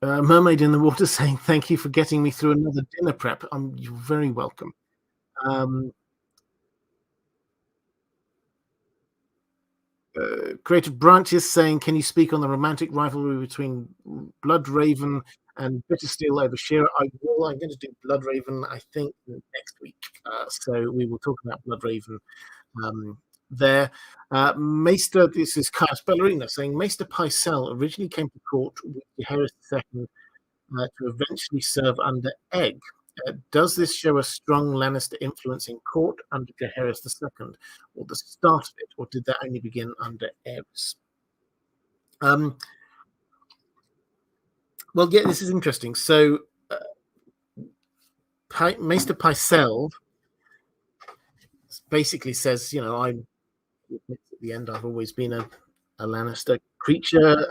Mermaid in the Water saying, thank you for getting me through another dinner prep. You're very welcome. Creative Branches saying, can you speak on the romantic rivalry between Bloodraven and Bittersteel over Shearer? I will. I'm going to do Bloodraven, I think, next week. So we will talk about Bloodraven there. Maester, this is Caius Ballerina saying, Maester Pycelle originally came to court with Jaehaerys II to eventually serve under Egg. Does this show a strong Lannister influence in court under Jaehaerys II, or the start of it, or did that only begin under Aerys? Well, yeah, this is interesting. So, Maester Pycelle basically says, I'm, at the end, I've always been a Lannister creature,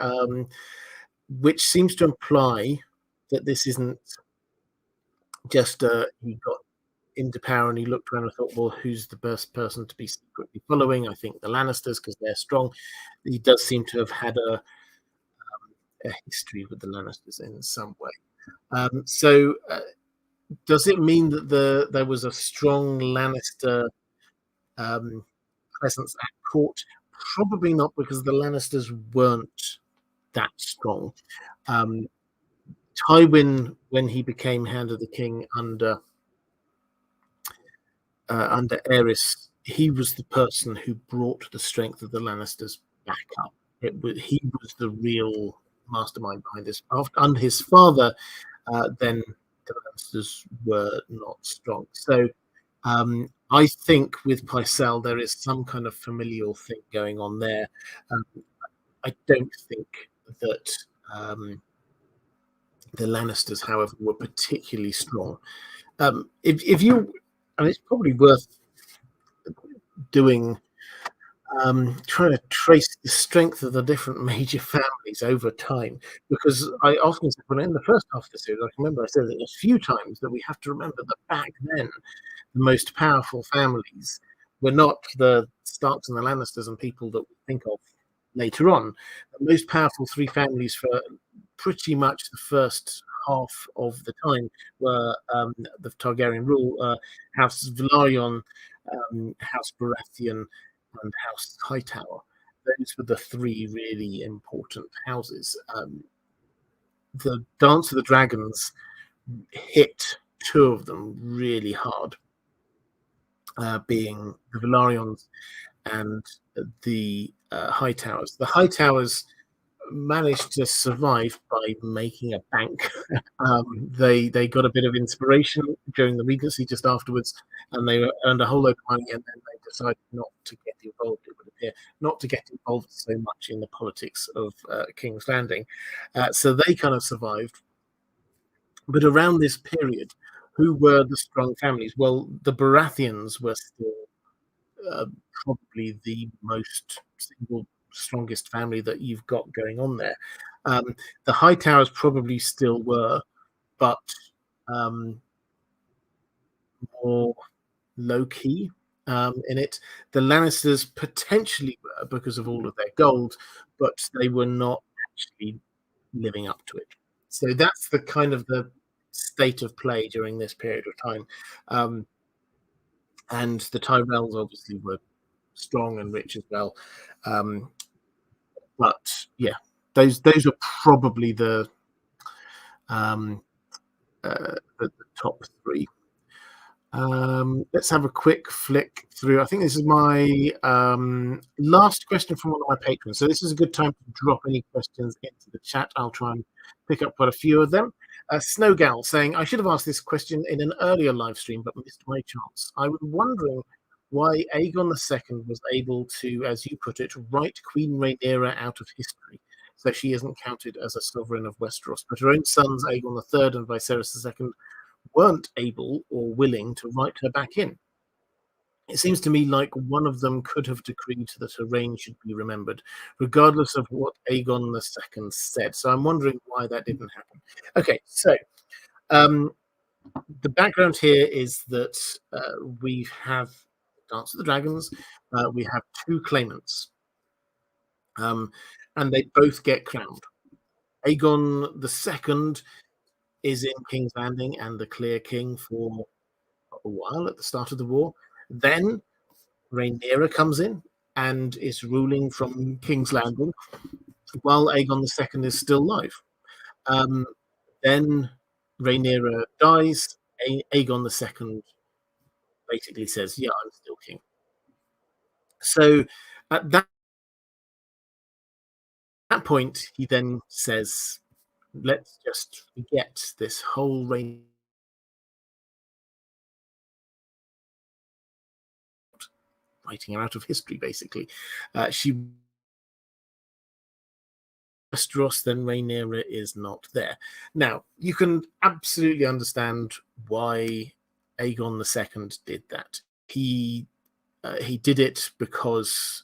which seems to imply that this isn't just he got into power and he looked around and thought, well, who's the best person to be secretly following? I think the Lannisters, because they're strong. He does seem to have had a history with the Lannisters in some way. So does it mean that there was a strong Lannister presence at court? Probably not, because the Lannisters weren't that strong. Um, Tywin, when he became Hand of the King under Aerys, he was the person who brought the strength of the Lannisters back up. He was the real mastermind behind this. Under his father, then the Lannisters were not strong. So I think with Pycelle, there is some kind of familial thing going on there. I don't think that the Lannisters, however, were particularly strong. If you, and it's probably worth doing, trying to trace the strength of the different major families over time, because I often said, when in the first half of the series, I remember I said it a few times, that we have to remember that back then the most powerful families were not the Starks and the Lannisters and people that we think of later on. The most powerful three families for pretty much the first half of the time were the Targaryen rule, House Velaryon, House Baratheon, and House Hightower. Those were the three really important houses. The Dance of the Dragons hit two of them really hard, being the Velaryons and the Hightowers. The Hightowers managed to survive by making a bank. They got a bit of inspiration during the Regency just afterwards, and they earned a whole load of money, and then they decided not to get involved, it would appear, not to get involved so much in the politics of King's Landing. So they kind of survived. But around this period, who were the strong families? Well, the Baratheons were still probably the most single strongest family that you've got going on there. The Hightowers probably still were, but more low key in it. The Lannisters potentially were because of all of their gold, but they were not actually living up to it. So that's the kind of the state of play during this period of time. And the Tyrells obviously were strong and rich as well. But yeah, those are probably the top three. Let's have a quick flick through. I think this is my last question from one of my patrons. So this is a good time to drop any questions into the chat. I'll try and pick up quite a few of them. Snowgal saying, I should have asked this question in an earlier live stream, but missed my chance. I was wondering why Aegon II was able to, as you put it, write Queen Rhaenyra out of history, so she isn't counted as a sovereign of Westeros. But her own sons, Aegon III and Viserys II, weren't able or willing to write her back in. It seems to me like one of them could have decreed that her reign should be remembered, regardless of what Aegon II said. So I'm wondering why that didn't happen. Okay, so the background here is that we have Dance of the Dragons. We have two claimants, and they both get crowned. Aegon II is in King's Landing and the clear king for a while at the start of the war. Then Rhaenyra comes in and is ruling from King's Landing while Aegon II is still alive. Then Rhaenyra dies. Aegon II basically says, yeah, I'm still king. So at that point, he then says, let's just forget this whole reign. Writing her out of history, basically. She Westeros, then Rhaenyra is not there. Now, you can absolutely understand why Aegon II did that. He did it because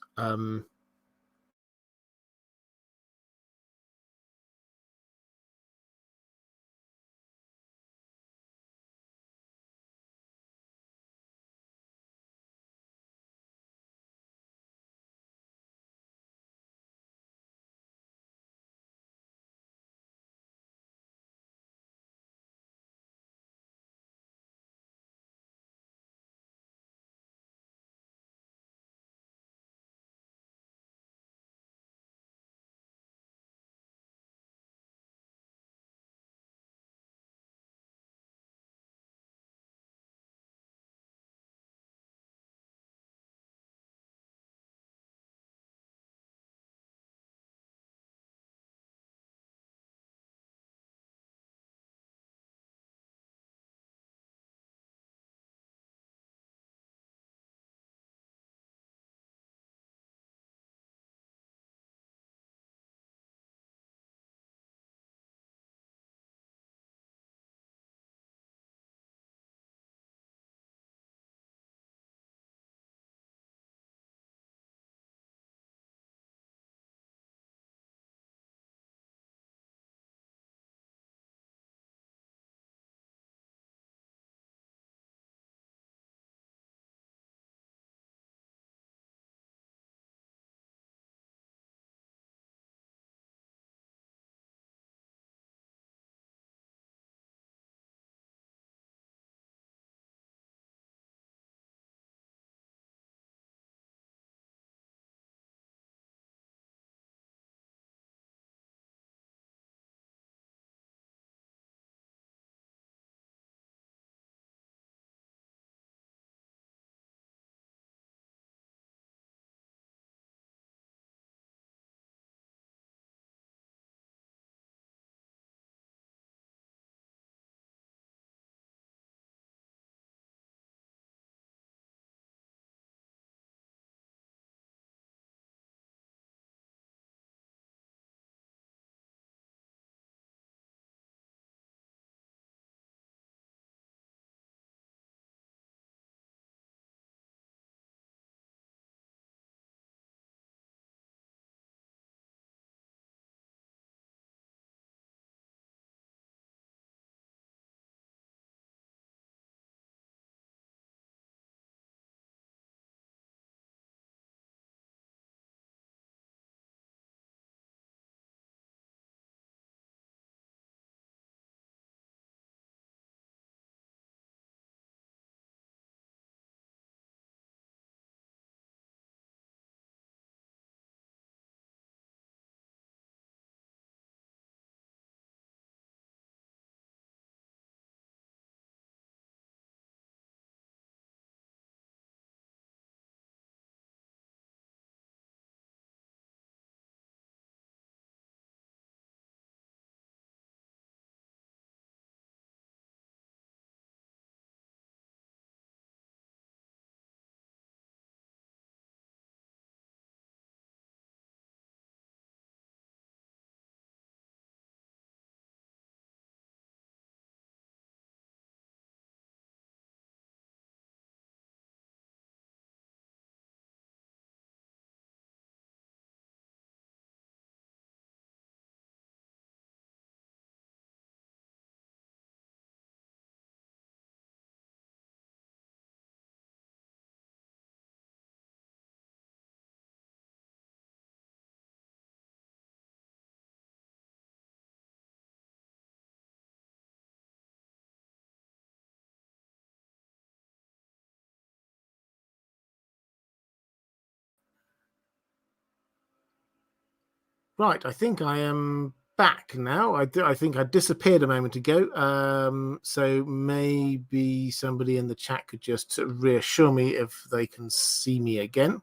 Right, I think I am back now. I think I disappeared a moment ago. So maybe somebody in the chat could just reassure me if they can see me again.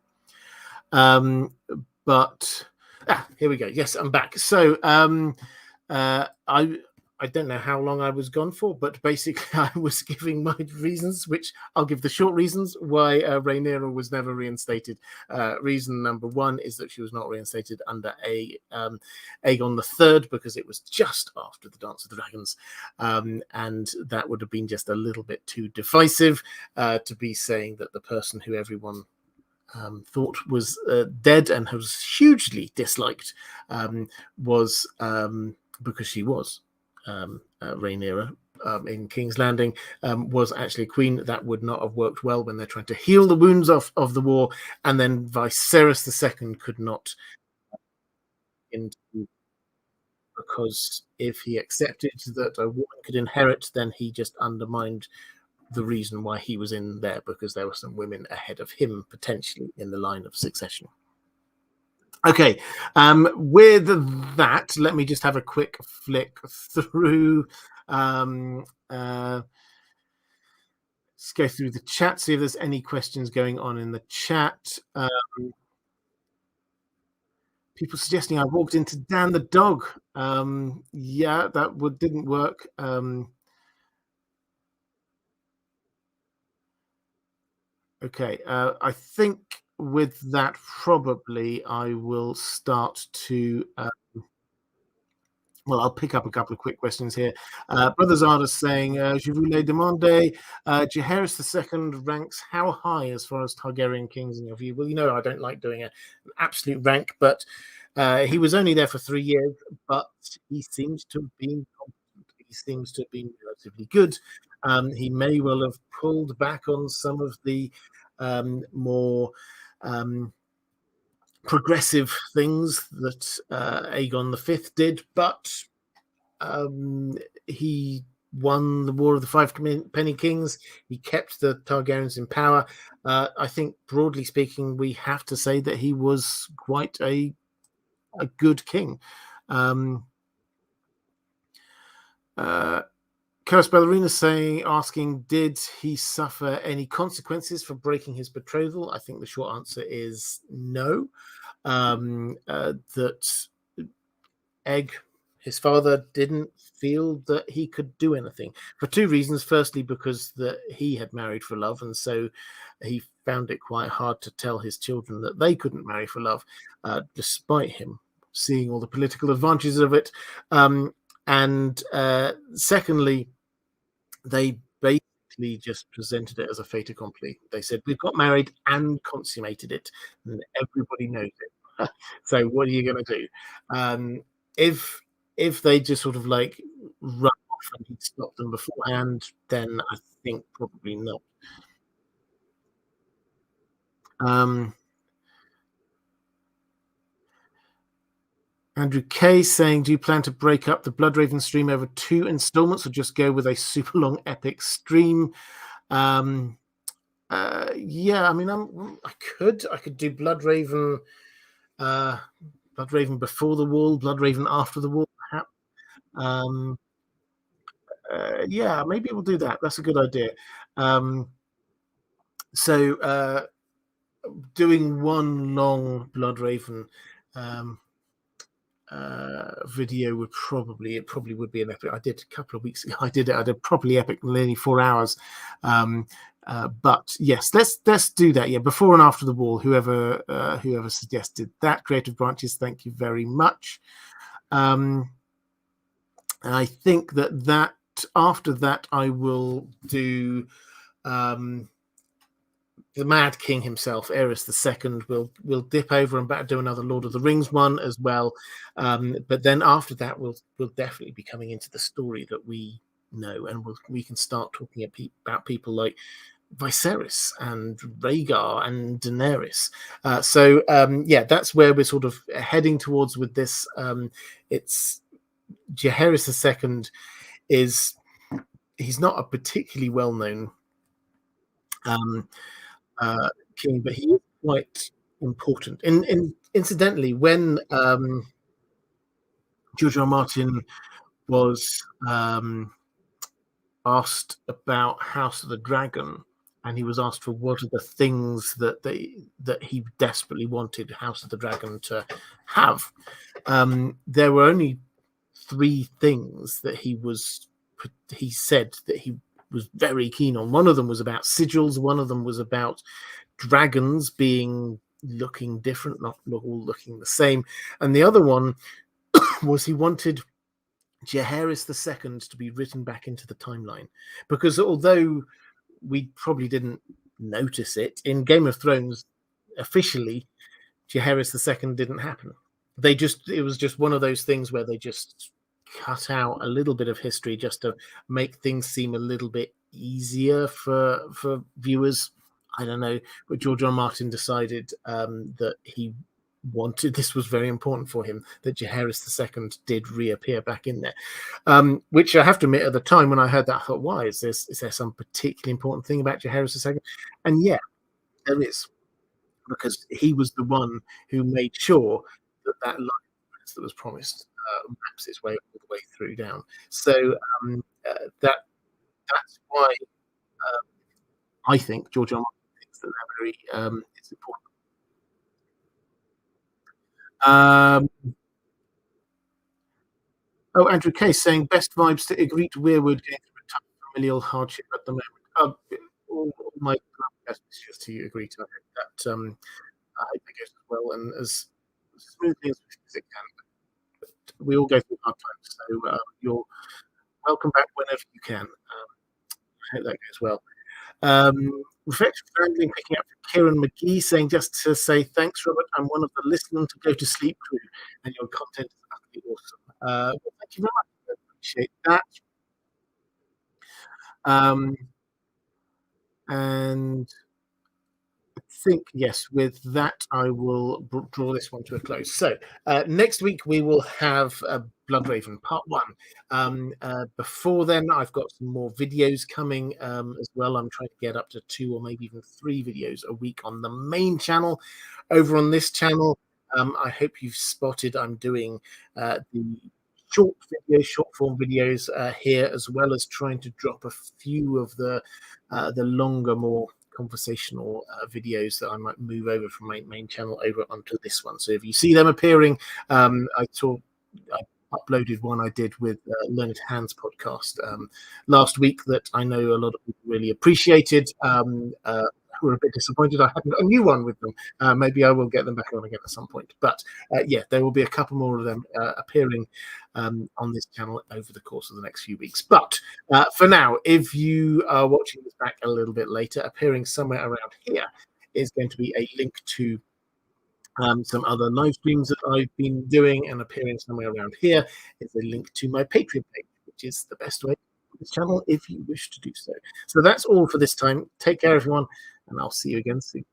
Um, but here we go. Yes, I'm back. So I don't know how long I was gone for, but basically I was giving my reasons, which I'll give the short reasons why Rhaenyra was never reinstated. Reason number one is that she was not reinstated under Aegon III because it was just after the Dance of the Dragons, and that would have been just a little bit too divisive to be saying that the person who everyone thought was dead and was hugely disliked was because she was Rhaenyra in King's Landing was actually a queen. That would not have worked well when they're trying to heal the wounds of the war, and then Viserys II could not into, because if he accepted that a woman could inherit, then he just undermined the reason why he was in there, because there were some women ahead of him potentially in the line of succession. Okay, with that, let me just have a quick flick through. Let's go through the chat, see if there's any questions going on in the chat. People suggesting I walked into Dan the dog. Yeah, that didn't work. Okay, I think with that, probably I will start to. Well, I'll pick up a couple of quick questions here. Brother Zarda saying, Je voulais demander, Jaehaerys II ranks how high as far as Targaryen kings in your view? Well, I don't like doing an absolute rank, but he was only there for 3 years, but he seems to have been competent. He seems to have been relatively good. He may well have pulled back on some of the more progressive things that Aegon V did, but he won the War of the Five Penny Kings. He kept the Targaryens in power. I think, broadly speaking, we have to say that he was quite a good king. Charis Ballerina asking, did he suffer any consequences for breaking his betrothal? I think the short answer is no. That Egg, his father, didn't feel that he could do anything for two reasons. Firstly, because he had married for love, and so he found it quite hard to tell his children that they couldn't marry for love, despite him seeing all the political advantages of it. And secondly, they basically just presented it as a fait accompli. They said, we've got married and consummated it, and everybody knows it. So what are you going to do? If they just sort of like run off and he'd stopped them beforehand, then I think probably not. Andrew K saying, do you plan to break up the Bloodraven stream over 2 installments or just go with a super long epic stream? Yeah, I mean, I could do Bloodraven before the wall, Bloodraven after the wall, perhaps. Yeah, maybe we'll do that. That's a good idea. So doing one long Bloodraven video would probably would be an epic. I did a couple of weeks ago. I did a properly epic, nearly 4 hours. But yes, let's do that. Yeah, before and after the wall. Whoever suggested that, Creative Branches, thank you very much. And I think that after that I will do the Mad King himself, Aerys II. We'll dip over and back, do another Lord of the Rings one as well. But then after that, we'll definitely be coming into the story that we know, and we can start talking about people like Viserys and Rhaegar and Daenerys. So yeah, that's where we're sort of heading towards with this. It's Jaehaerys II he's not a particularly well-known king, but he is quite important. Incidentally, when George R. R. Martin was asked about House of the Dragon, and he was asked for what are the things that he desperately wanted House of the Dragon to have. There were only 3 things that he said that he was very keen on. One of them was about sigils. One of them was about dragons looking different, not all looking the same. And the other one was he wanted Jaehaerys II to be written back into the timeline, because although we probably didn't notice it in Game of Thrones, officially Jaehaerys II didn't happen. It was just one of those things where they just cut out a little bit of history just to make things seem a little bit easier for viewers. I don't know, but George R. R. Martin decided that he wanted, this was very important for him, that Jaehaerys II did reappear back in there, which I have to admit, at the time when I heard that, I thought, why is there some particularly important thing about Jaehaerys II? And yeah, there is, because he was the one who made sure that line that was promised maps its way all the way through down. So that's why I think George R. R. Martin thinks that they're very it's important. Andrew Case saying best vibes to agree to Weirwood going through a tough familial hardship at the moment. All my best wishes to you, agree to that. I hope it goes as well and as smoothly as it can. But we all go through hard times, so you're welcome back whenever you can. I hope that goes well. Reflection Friendly picking up Kieran McGee saying, just to say thanks, Robert. I'm one of the listening to go to sleep crew, and your content is utterly awesome. Well, thank you very much. I appreciate that. And I think, yes, with that, I will draw this one to a close. So next week, we will have Bloodraven Part 1. Before then, I've got some more videos coming as well. I'm trying to get up to 2 or maybe even 3 videos a week on the main channel. Over on this channel, I hope you've spotted I'm doing the short form videos here, as well as trying to drop a few of the longer, more conversational videos that I might move over from my main channel over onto this one. So if you see them appearing, I uploaded one I did with Learned Hands podcast last week that I know a lot of people really appreciated. Were a bit disappointed I hadn't a new one with them. Maybe I will get them back on again at some point. But yeah, there will be a couple more of them appearing on this channel over the course of the next few weeks. But for now, if you are watching this back a little bit later, appearing somewhere around here is going to be a link to some other live streams that I've been doing, and appearing somewhere around here is a link to my Patreon page, which is the best way to this channel if you wish to do so. So that's all for this time. Take care, everyone, and I'll see you again soon.